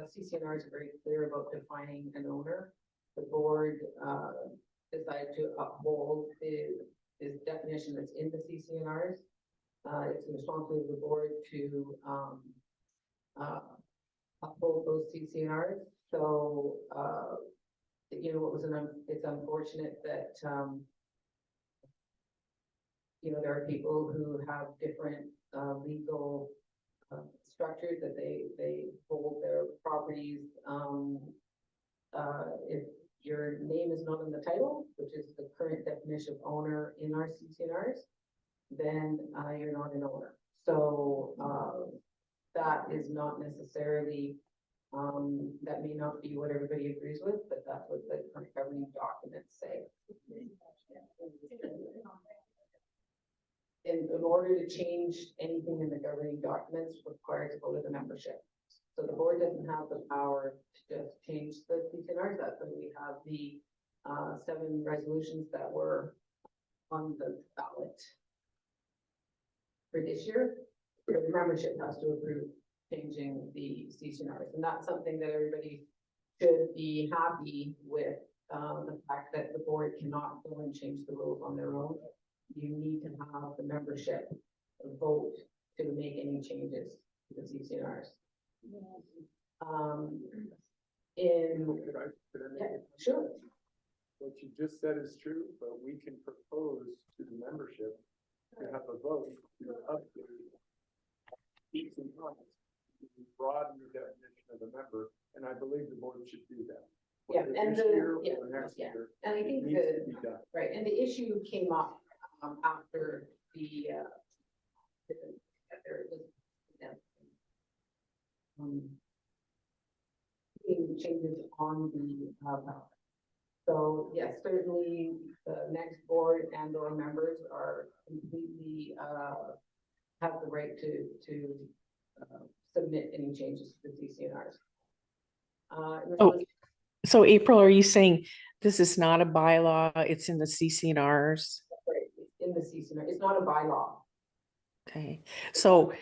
CCNRs are very clear about defining an owner. The board, decided to uphold this definition that's in the CCNRs. It's the responsibility of the board to, uphold those CCNRs. So, you know, it's unfortunate that, you know, there are people who have different, legal, structures that they hold their properties. If your name is not in the title, which is the current definition of owner in our CCNRs, then, you're not an owner. So, that is not necessarily, that may not be what everybody agrees with, but that's what the current governing documents say. In order to change anything in the governing documents, requires to go to the membership. So the board doesn't have the power to just change the CCNRs. That's when we have the 7 resolutions that were on the ballot for this year. The membership has to approve changing the CCNRs, and that's something that everybody should be happy with. The fact that the board cannot go and change the rules on their own. You need to have the membership vote to make any changes to the CCNRs. Sure. What you just said is true, but we can propose to the membership to have a vote to update each and broaden the definition of the member, and I believe the board should do that. Yeah, Whether and this year the, or next year, and I think it needs to be done. right, and the issue came up after the there was changes on the ballot. So yes, certainly the next board and or members are completely have the right to submit any changes to the CCNRs. So April, are you saying this is not a bylaw, it's in the CCNRs? In the CCNR, it's not a bylaw. Okay, so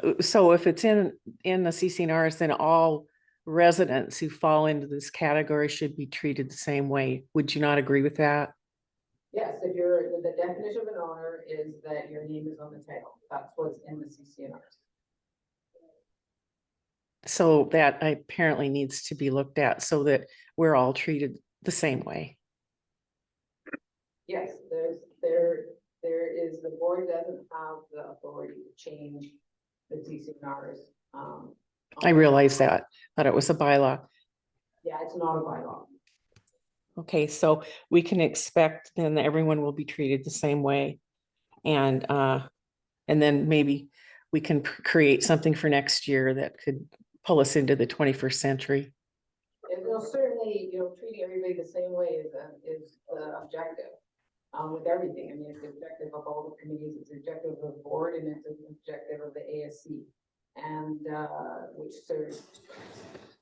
if it's in the CCNRs, then all residents who fall into this category should be treated the same way. Would you not agree with that? Yes, if the definition of an owner is that your name is on the title, that's what's in the CCNRs. So that apparently needs to be looked at so that we're all treated the same way. Yes, there is, the board doesn't have the authority to change the CCNRs. I realize that, but it was a bylaw. Yeah, it's not a bylaw. Okay, so we can expect then that everyone will be treated the same way. And then maybe we can create something for next year that could pull us into the 21st century. It will certainly, treating everybody the same way is the objective. With everything, I mean, it's the objective of all the committees, it's the objective of the board, and it's the objective of the ASC, and which serves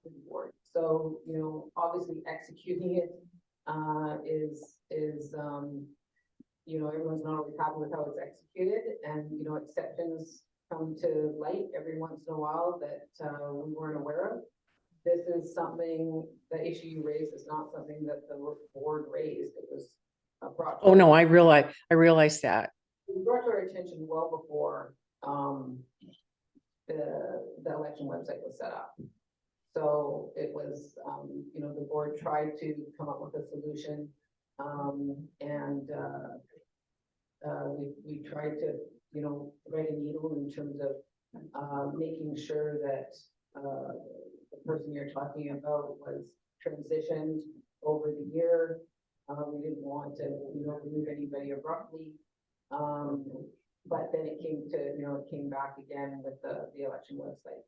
the board. So, you know, obviously executing it, you know, everyone's not always happy with how it's executed, and, you know, exceptions come to light every once in a while that, we weren't aware of. This is something, the issue you raised is not something that the board raised, it was brought. Oh, no, I realize that. It was brought to our attention well before, the election website was set up. So it was, you know, the board tried to come up with a solution, we tried to, you know, thread a needle in terms of, making sure that, the person you're talking about was transitioned over the year. We didn't want to, you know, remove anybody abruptly. But then it came to, you know, it came back again with the election website.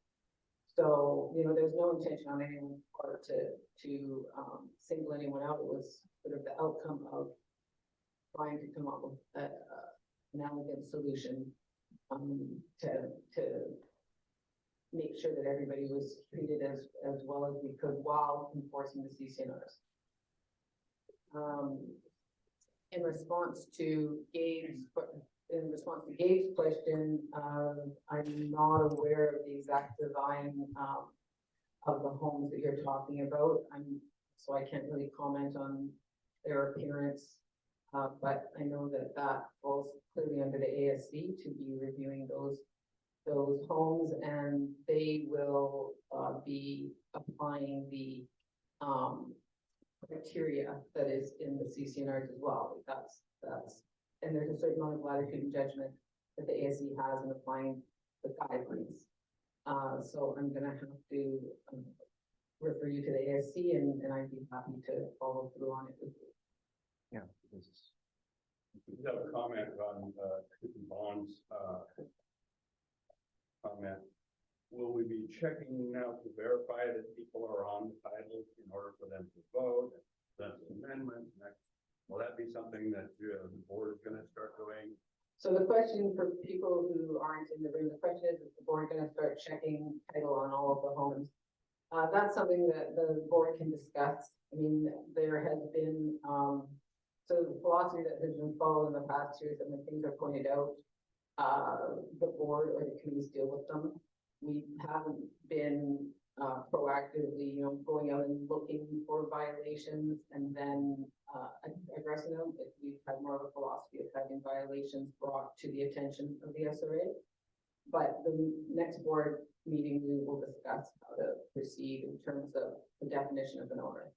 So, you know, there's no intention on anyone's part to single anyone out. It was sort of the outcome of trying to come up with an elegant solution to make sure that everybody was treated as well as we could while enforcing the CCNRs. In response to Gabe's question, I'm not aware of the exact design of the homes that you're talking about. So I can't really comment on their appearance. But I know that falls clearly under the ASC to be reviewing those homes, and they will be applying the criteria that is in the CCNRs as well. And there's a certain amount of latitude and judgment that the ASC has in applying the guidelines. So I'm gonna have to refer you to the ASC, and I'd be happy to follow through on it with you. Yeah. We have a comment on, Bond's, comment. Will we be checking now to verify that people are on the title in order for them to vote? That's an amendment. Will that be something that the board is gonna start doing? So the question for people who aren't in the room, the question is the board gonna start checking title on all of the homes? That's something that the board can discuss. I mean, there has been, so the philosophy that has been followed in the past years, and when things are pointed out, the board or the committees deal with them. We haven't been proactively, you know, going out and looking for violations and then addressing them. We've had more of a philosophy of having violations brought to the attention of the SRA. But the next board meeting, we will discuss how to proceed in terms of the definition of an owner.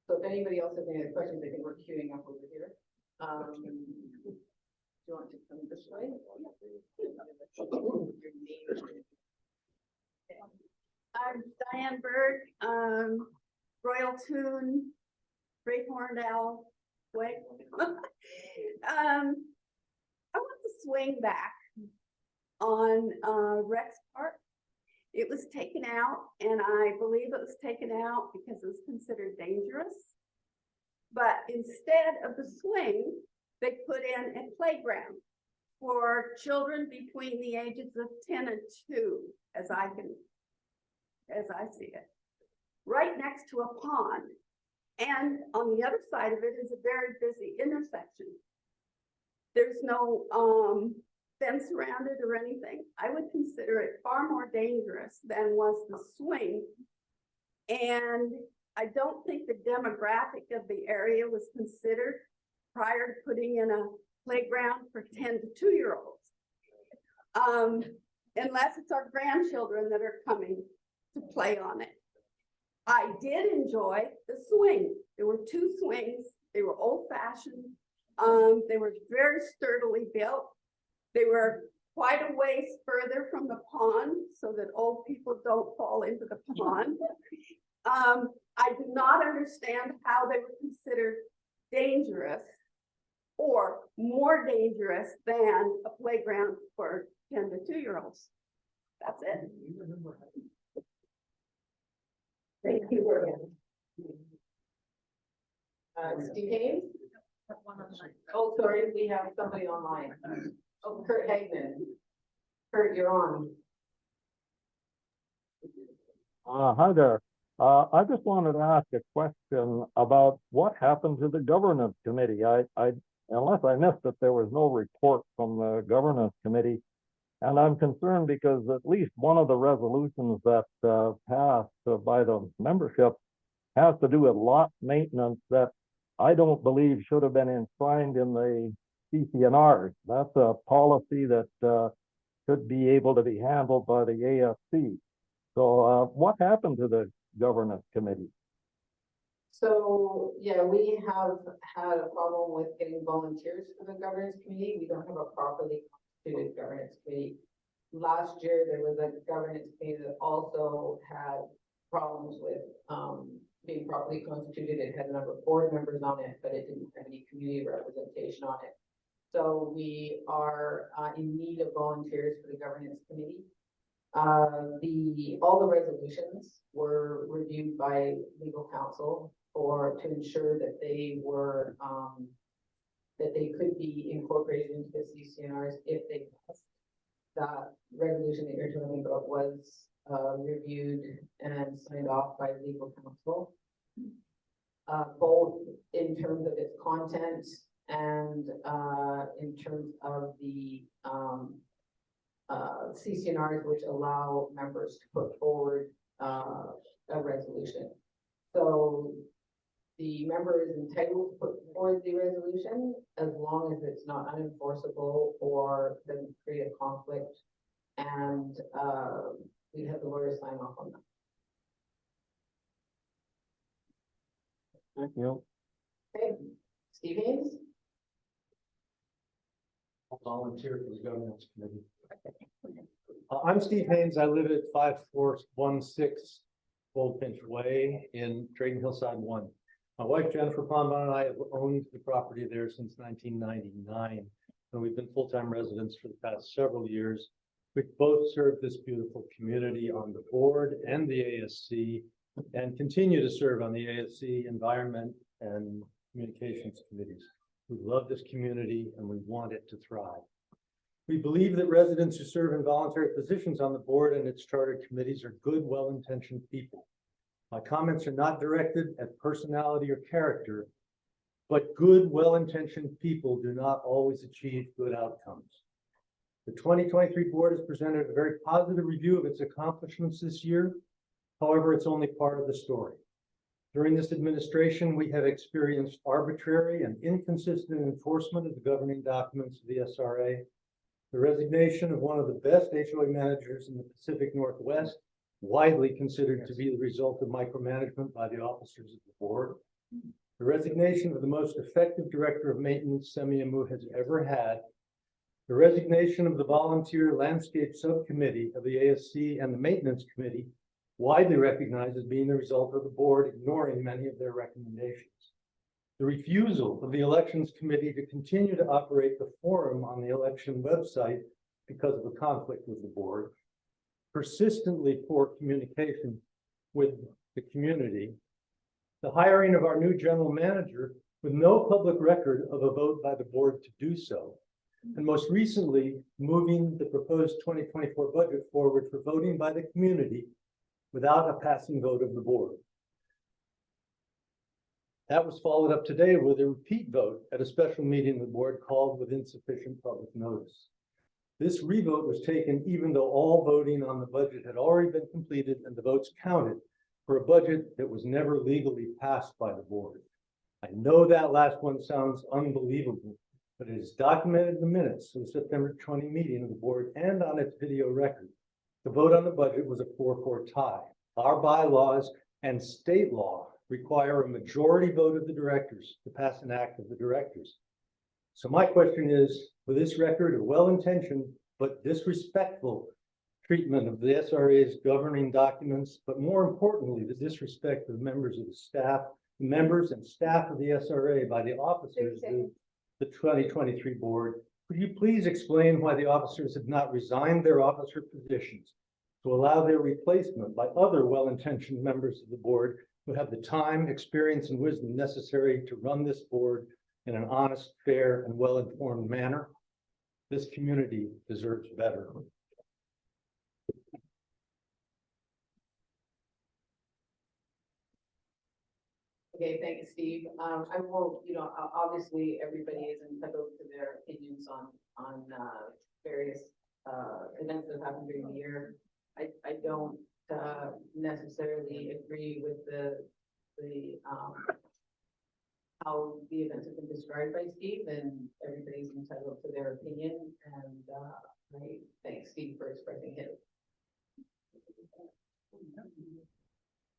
So if anybody else has any other questions, I think we're queuing up over here. Do you want to come this way? I'm Diane Berg, Royal Tune, Great Horndale Way. I want to swing back on Rex Park. It was taken out, and I believe it was taken out because it was considered dangerous. But instead of the swing, they put in a playground for children between the ages of 10 and 2, as I see it, right next to a pond. And on the other side of it is a very busy intersection. There's no fence around it or anything. I would consider it far more dangerous than was the swing. And I don't think the demographic of the area was considered prior to putting in a playground for 10 to 2-year-olds. Unless it's our grandchildren that are coming to play on it. I did enjoy the swing. There were 2 swings. They were old-fashioned. They were very sturdily built. They were quite a ways further from the pond so that old people don't fall into the pond. I do not understand how they were considered dangerous or more dangerous than a playground for 10 to 2-year-olds. That's it. Thank you. Steve Haynes? Oh, sorry, we have somebody online. Oh, Kurt Hagman. Kurt, you're on. Hi there. I just wanted to ask a question about what happened to the governance committee. Unless I missed it, there was no report from the governance committee. And I'm concerned because at least one of the resolutions that passed by the membership has to do with lot maintenance that I don't believe should have been enshrined in the CCNRs. That's a policy that should be able to be handled by the ASC. So what happened to the governance committee? So, yeah, we have had a problem with getting volunteers for the governance committee. We don't have a properly constituted governance committee. Last year, there was a governance committee that also had problems with, being properly constituted. It had a number of board members on it, but it didn't have any community representation on it. So we are in need of volunteers for the governance committee. All the resolutions were reviewed by legal counsel to ensure that they were, that they could be incorporated into the CCNRs if they passed. That resolution that you're talking about was reviewed and signed off by legal counsel. Both in terms of its content and in terms of the CCNRs, which allow members to put forward a resolution. So the member is entitled to put forward the resolution as long as it's not unenforceable or doesn't create a conflict. And we have the lawyer sign off on that. Thank you. Okay, Steve Haynes? I'll volunteer for the governance committee. I'm Steve Haynes. I live at 5416 Goldfinch Way in Drayton Hillside 1. My wife Jennifer Ponbon and I have owned the property there since 1999, and we've been full-time residents for the past several years. We've both served this beautiful community on the board and the ASC, and continue to serve on the ASC Environment and Communications Committees. We love this community and we want it to thrive. We believe that residents who serve in voluntary positions on the board and its charter committees are good, well-intentioned people. My comments are not directed at personality or character, but good, well-intentioned people do not always achieve good outcomes. The 2023 board has presented a very positive review of its accomplishments this year. However, it's only part of the story. During this administration, we have experienced arbitrary and inconsistent enforcement of the governing documents of the SRA, the resignation of one of the best HOA managers in the Pacific Northwest, widely considered to be the result of micromanagement by the officers of the board, the resignation of the most effective director of maintenance Semiahmoo has ever had, the resignation of the volunteer landscape subcommittee of the ASC and the maintenance committee, widely recognized as being the result of the board ignoring many of their recommendations. The refusal of the elections committee to continue to operate the forum on the election website because of a conflict with the board, persistently poor communication with the community, the hiring of our new general manager with no public record of a vote by the board to do so, and most recently, moving the proposed 2024 budget forward for voting by the community without a passing vote of the board. That was followed up today with a repeat vote at a special meeting the board called with insufficient public notice. This revote was taken even though all voting on the budget had already been completed and the votes counted for a budget that was never legally passed by the board. I know that last one sounds unbelievable, but it is documented in the minutes of the September 20 meeting of the board and on its video record. The vote on the budget was a 4-4 tie. Our bylaws and state law require a majority vote of the directors to pass an act of the directors. So my question is, with this record of well-intentioned but disrespectful treatment of the SRA's governing documents, but more importantly, the disrespect of members of the staff, members and staff of the SRA by the officers of the 2023 board, could you please explain why the officers have not resigned their officer positions to allow their replacement by other well-intentioned members of the board who have the time, experience, and wisdom necessary to run this board in an honest, fair, and well-informed manner? This community deserves better. Okay, thanks, Steve. I will, obviously, everybody is entitled to their opinions on various events that happen during the year. I don't necessarily agree with the how the events have been described by Steve, and everybody's entitled to their opinion, and I thank Steve for expressing his.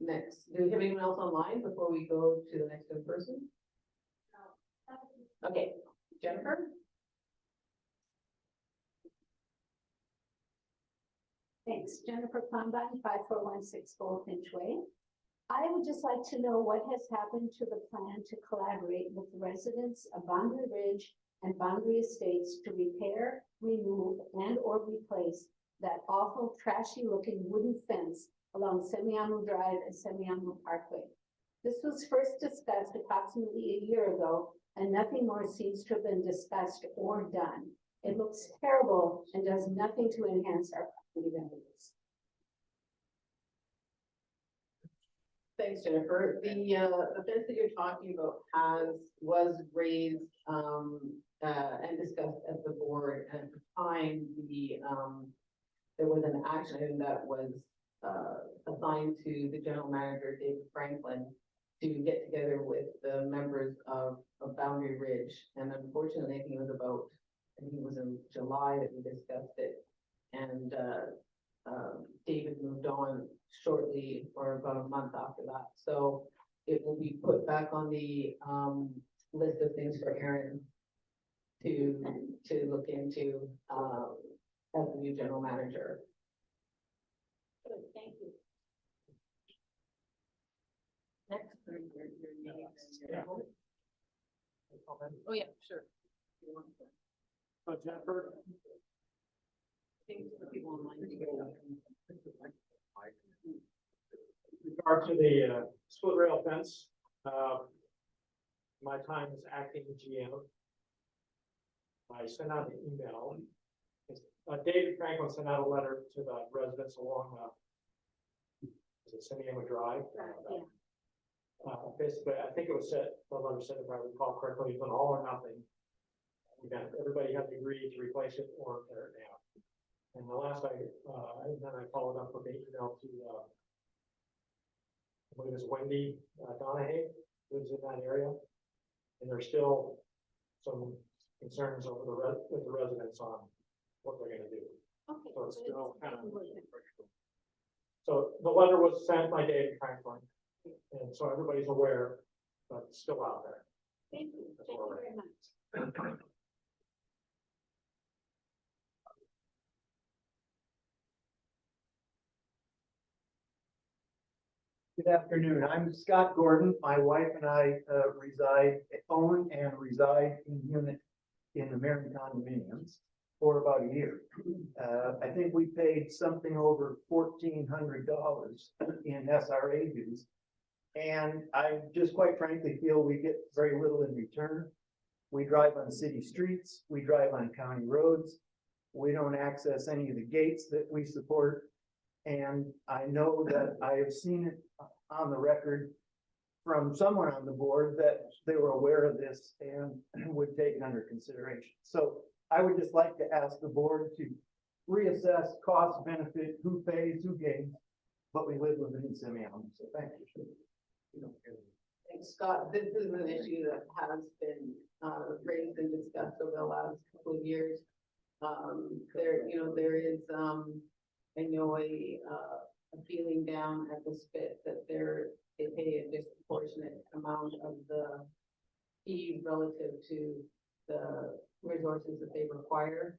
Next, do we have anyone else online before we go to the next in person? Okay, Jennifer? Thanks, Jennifer Kleinbein, 5416 Goldfinch Way. I would just like to know what has happened to the plan to collaborate with the residents of Boundary Ridge and Boundary Estates to repair, remove, and or replace that awful trashy looking wooden fence along Semiahmoo Drive and Semiahmoo Parkway. This was first discussed approximately a year ago, and nothing more seems to have been discussed or done. It looks terrible and does nothing to enhance our property values. Thanks, Jennifer. The fence that you're talking about was raised and discussed at the board. At the time, there was an action item that was assigned to the general manager, David Franklin, to get together with the members of Boundary Ridge. And unfortunately, I think it was in July that we discussed it. And David moved on shortly or about a month after that. So it will be put back on the list of things for Aaron to look into as the new general manager. Good, thank you. Next. Oh, yeah, sure. Jennifer, People online. with regard to the split rail fence, my time as acting GM. I sent out an email. David Franklin sent out a letter to the residents along Semiahmoo Drive. Basically, I think it was the letter said, if I recall correctly, it was an all or nothing. Everybody had to agree to replace it or tear it down. And the last then I followed up with an email to I believe it's Wendy Donahue, lives in that area. And there's still some concerns over with the residents on what they're gonna do. Okay. So it's still kind of. So the letter was sent by David Franklin, and so everybody's aware, but it's still out there. Thank you. That's Thank where you we're at. very much. Good afternoon. I'm Scott Gordon. My wife and I own and reside in the Marion condominiums for about a year. I think we paid something over $1,400 in SRA dues. And I just quite frankly feel we get very little in return. We drive on city streets, we drive on county roads. We don't access any of the gates that we support. And I know that I have seen it on the record from someone on the board that they were aware of this and would take it under consideration. So I would just like to ask the board to reassess cost benefit, who pays, who gains, but we live within Semiahmoo. So thank you. Thanks, Scott. This is an issue that has been raised and discussed over the last couple of years. There is I know a feeling down at the spit that they pay a disproportionate amount of the fee relative to the resources that they require.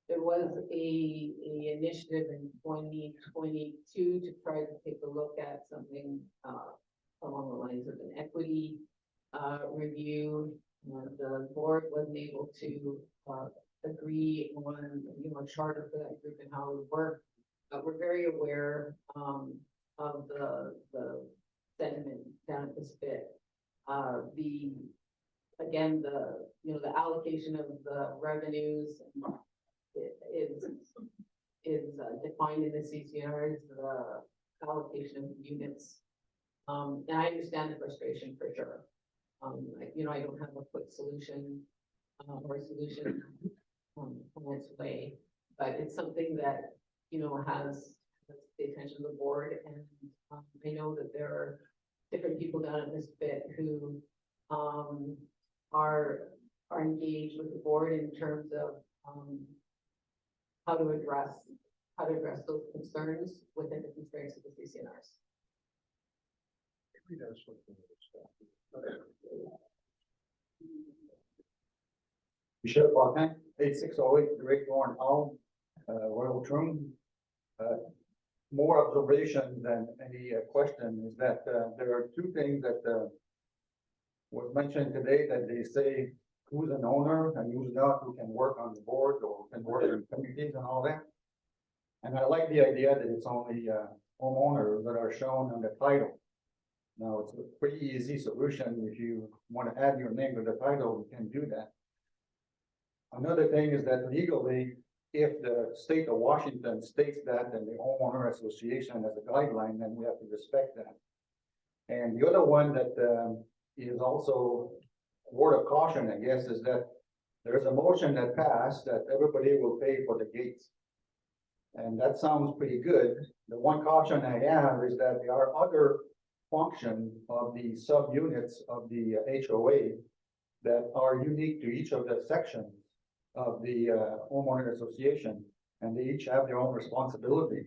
There was a initiative in 2022 to try to take a look at something along the lines of an equity review. The board wasn't able to agree on a charter for that group and how it would work. We're very aware of the sentiment down at the spit. The allocation of the revenues is defined in the CCR is the allocation of units. And I understand the frustration for sure. I don't have a quick solution, or a solution, on its way, but it's something that, has the attention of the board, and, I know that there are different people down at this bit who, are engaged with the board in terms of, how to address those concerns within the constraints of the CCNRs. Michel Martin, 8608 Great Northern Home, Royal Troon. More observation than any question is that there are two things that was mentioned today, that they say who's an owner and who's not, who can work on the board or can work in committees and all that. And I like the idea that it's only homeowners that are shown on the title. Now, it's a pretty easy solution. If you want to add your name to the title, you can do that. Another thing is that legally, if the state of Washington states that, and the homeowner association as a guideline, then we have to respect that. And the other one that is also a word of caution, I guess, is that there's a motion that passed that everybody will pay for the gates. And that sounds pretty good. The one caution I have is that there are other functions of the subunits of the HOA that are unique to each of the sections of the homeowner association, and they each have their own responsibility.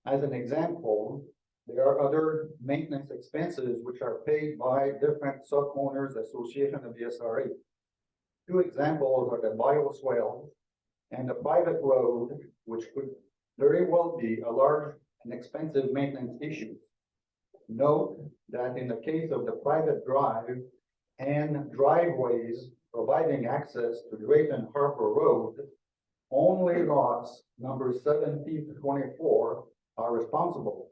As an example, there are other maintenance expenses which are paid by different sub-owners association of the SRA. Two examples are the bioswale and the private road, which could very well be a large and expensive maintenance issue. Note that in the case of the private drive and driveways providing access to Drayton Harper Road, only lots number 17 to 24 are responsible.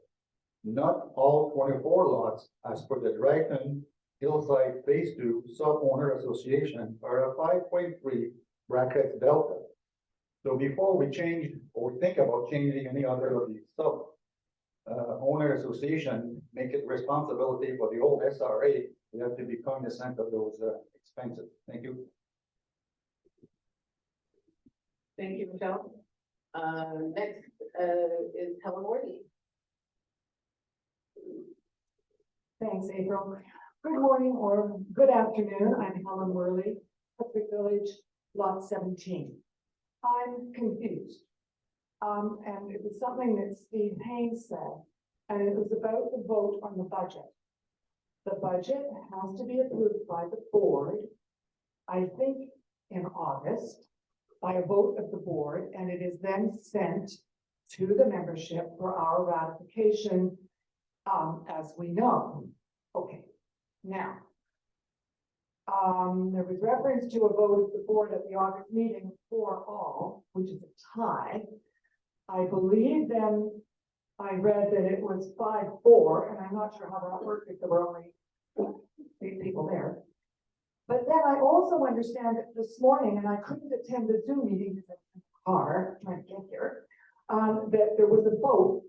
Not all 24 lots, as per the Drayton Hillside Phase 2 Sub-Owner Association, are a 5.3 brackets delta. So before we change or think about changing any other of these owner association, make it responsibility for the old SRA, we have to be cognizant of those expenses. Thank you. Thank you, Michelle. Next is Helen Worthy. Thanks, April. Good morning or good afternoon. I'm Helen Worley, Pacific Village, Lot 17. I'm confused. And it was something that Steve Haynes said, and it was about the vote on the budget. The budget has to be approved by the board, I think in August, by a vote of the board, and it is then sent to the membership for our ratification, as we know. Okay, now, there was reference to a vote of the board at the August meeting for all, which is a tie. I believe then I read that it was 5-4, and I'm not sure how that worked if there were only 8 people there. But then I also understand that this morning, and I couldn't attend the Zoom meeting because I'm in the car trying to get here, that there was a vote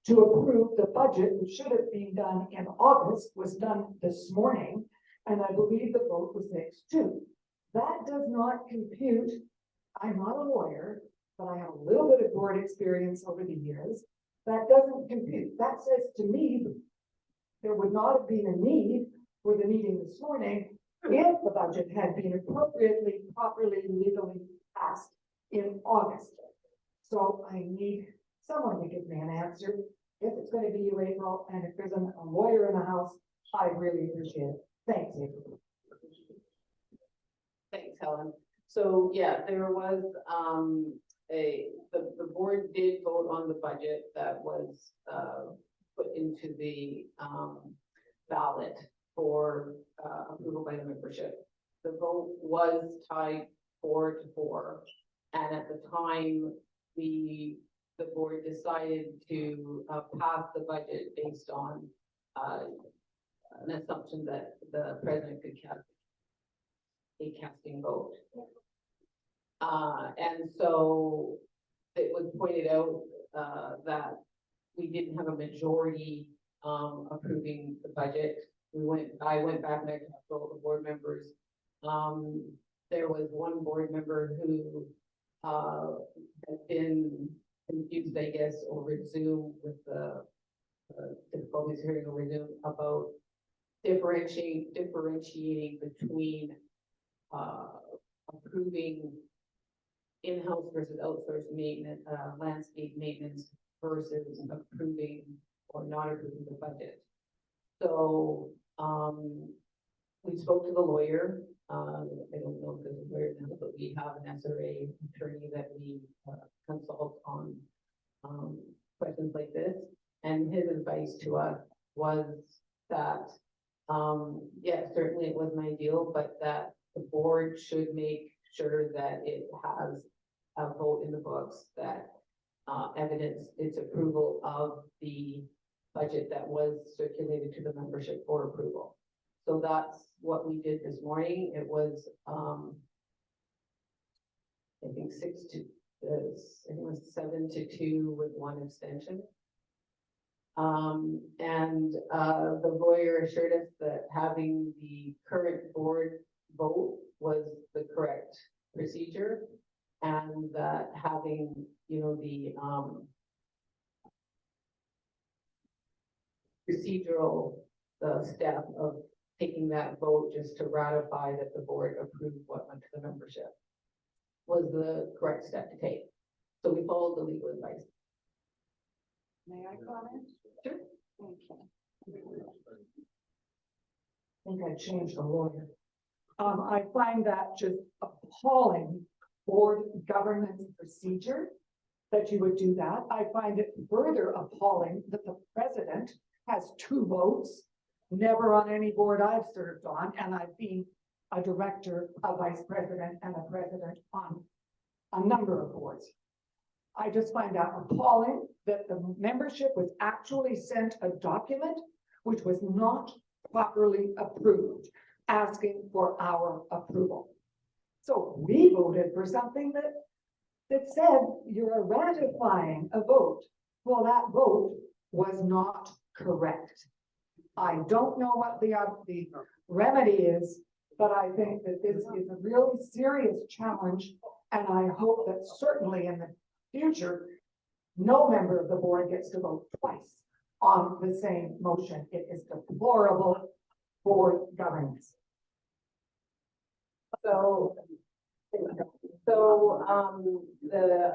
to approve the budget, which should have been done in August, was done this morning, and I believe the vote was 6-2. That does not compute. I'm not a lawyer, but I have a little bit of board experience over the years. That doesn't compute. That says to me, there would not have been a need for the meeting this morning if the budget had been appropriately, properly, legally passed in August. So I need someone to give me an answer. If it's going to be you, April, and if there's a lawyer in the house, I really appreciate it. Thanks, April. Thanks, Helen. So yeah, there was the board did vote on the budget that was put into the ballot for approval by the membership. The vote was tied 4-4, and at the time the board decided to pass the budget based on an assumption that the president could cast a casting vote. And so it was pointed out, that we didn't have a majority, approving the budget. I went back and I talked to all the board members. There was one board member who, had been confused, I guess, over Zoom with the difficulties hearing over Zoom about differentiating between, approving in-house versus outsourced maintenance, landscape maintenance versus approving or not approving the budget. So, we spoke to the lawyer. I don't know if there's a lawyer now, but we have an SRA attorney that we consult on questions like this. And his advice to us was that, yeah, certainly it wasn't ideal, but that the board should make sure that it has a vote in the books that evidence its approval of the budget that was circulated to the membership for approval. So that's what we did this morning. It was, I think 7-2 with one abstention. And the lawyer assured us that having the current board vote was the correct procedure, and that having, you know, the procedural step of taking that vote just to ratify that the board approved what went to the membership was the correct step to take. So we followed the legal advice. May I comment? Sure. Thank you. I think I changed the lawyer. I find that just appalling board governance procedure that you would do that. I find it further appalling that the president has 2 votes, never on any board I've served on, and I've been a director, a vice president, and a president on a number of boards. I just find that appalling that the membership was actually sent a document which was not properly approved, asking for our approval. So we voted for something that said you're ratifying a vote. Well, that vote was not correct. I don't know what the remedy is, but I think that this is a really serious challenge, and I hope that certainly in the future, no member of the board gets to vote twice on the same motion. It is deplorable board governance. So,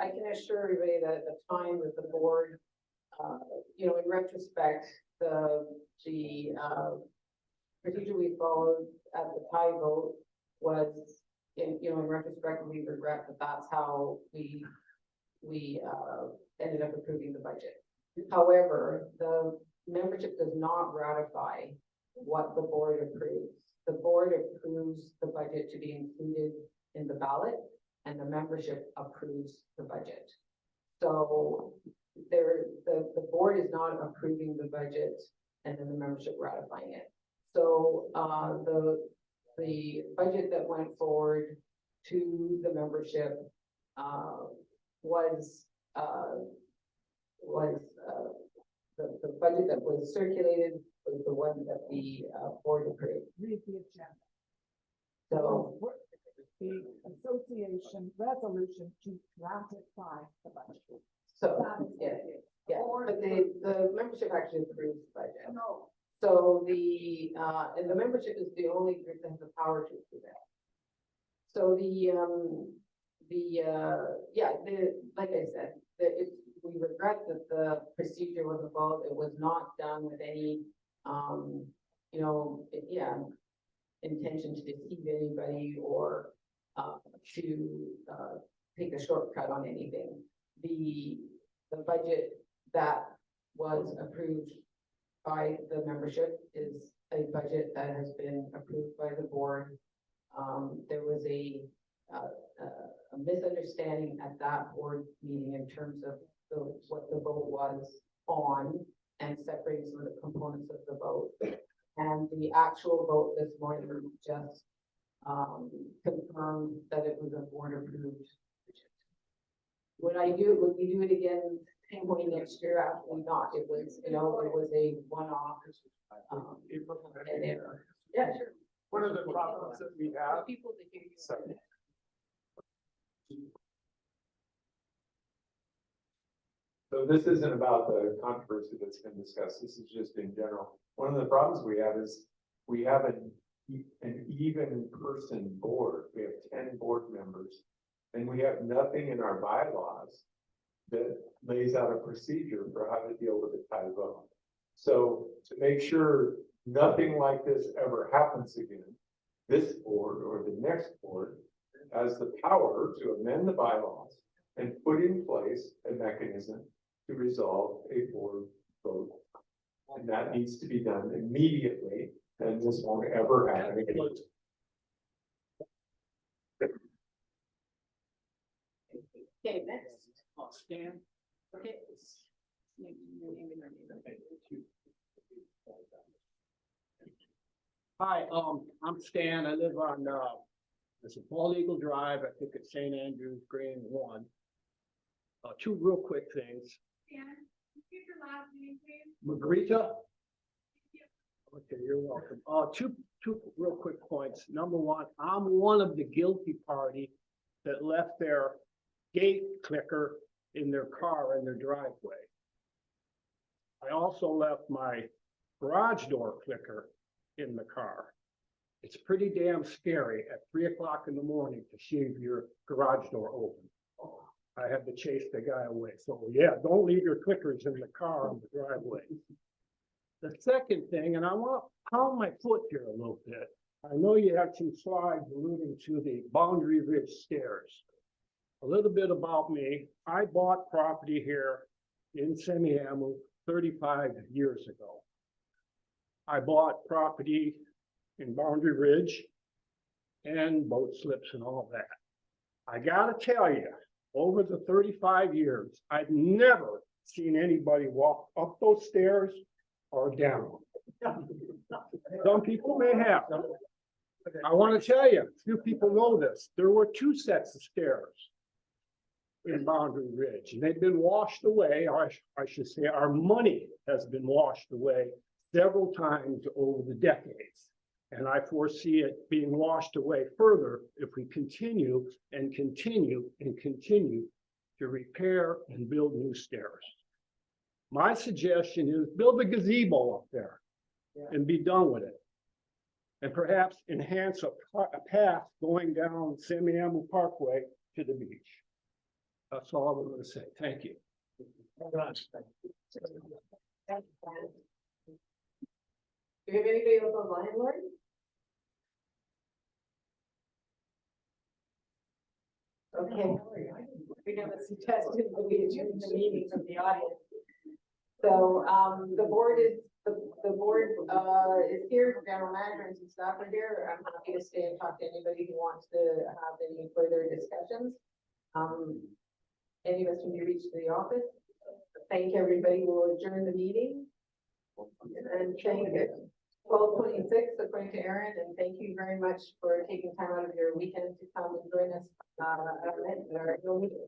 I can assure everybody that at the time that the board, you know, in retrospect, the procedure we followed at the tie vote was, in retrospect, we regret that that's how we ended up approving the budget. However, the membership does not ratify what the board approves. The board approves the budget to be included in the ballot, and the membership approves the budget. So the board is not approving the budget and then the membership ratifying it. So the budget that went forward to the membership was the budget that was circulated was the one that the board approved. Read the agenda. So the association resolution to ratify the budget. So, That is yeah, it. yeah, but the membership actually approves the budget. No. So and the membership is the only group that has the power to approve that. So like I said, we regret that the procedure was involved. It was not done with any, intention to deceive anybody or to take a shortcut on anything. The budget that was approved by the membership is a budget that has been approved by the board. There was a misunderstanding at that board meeting in terms of what the vote was on and separating some of the components of the vote. And the actual vote this morning just confirmed that it was a board approved budget. would we do it again same way next year? Absolutely not. It was, it was a one-off. And error. Yeah, sure. One of the problems that we have. People to hear you. Sorry. So this isn't about the controversy that's been discussed. This is just in general. One of the problems we have is we have an even person board. We have 10 board members. And we have nothing in our bylaws that lays out a procedure for how to deal with a tie vote. So to make sure nothing like this ever happens again, this board or the next board has the power to amend the bylaws and put in place a mechanism to resolve a board vote. And that needs to be done immediately, and this won't ever happen again. Okay, next. Stan. Okay. Hi, I'm Stan. I live on, this is Bald Eagle Drive. I think it's St. Andrews Green 1. Two real quick things. Margarita? Okay, you're welcome. Two real quick points. Number one, I'm one of the guilty party that left their gate clicker in their car in their driveway. I also left my garage door clicker in the car. It's pretty damn scary at 3 o'clock in the morning to see your garage door open. I had to chase the guy away. So yeah, don't leave your clickers in the car on the driveway. The second thing, and I want to pound my foot here a little bit. I know you had some slides alluding to the Boundary Ridge stairs. A little bit about me. I bought property here in Semiahmoo 35 years ago. I bought property in Boundary Ridge and boat slips and all that. I gotta tell you, over the 35 years, I've never seen anybody walk up those stairs or down. Some people may have. I want to tell you, few people know this. There were 2 sets of stairs in Boundary Ridge, and they've been washed away. Or I should say our money has been washed away several times over the decades. And I foresee it being washed away further if we continue and continue and continue to repair and build new stairs. My suggestion is build a gazebo up there and be done with it. And perhaps enhance a path going down Semiahmoo Parkway to the beach. That's all I'm going to say. Thank you. Do you have anybody else online, Lori? Okay. We have a suggestion that we adjourn the meeting from the audience. So, the board is here, the general manager and some staff are here. I'm happy to stay and talk to anybody who wants to have any further discussions. Any of us can be reached to the office. Thank everybody. We'll adjourn the meeting. And thank you. 12:26, according to Aaron, and thank you very much for taking time out of your weekend to come and join us at our meeting.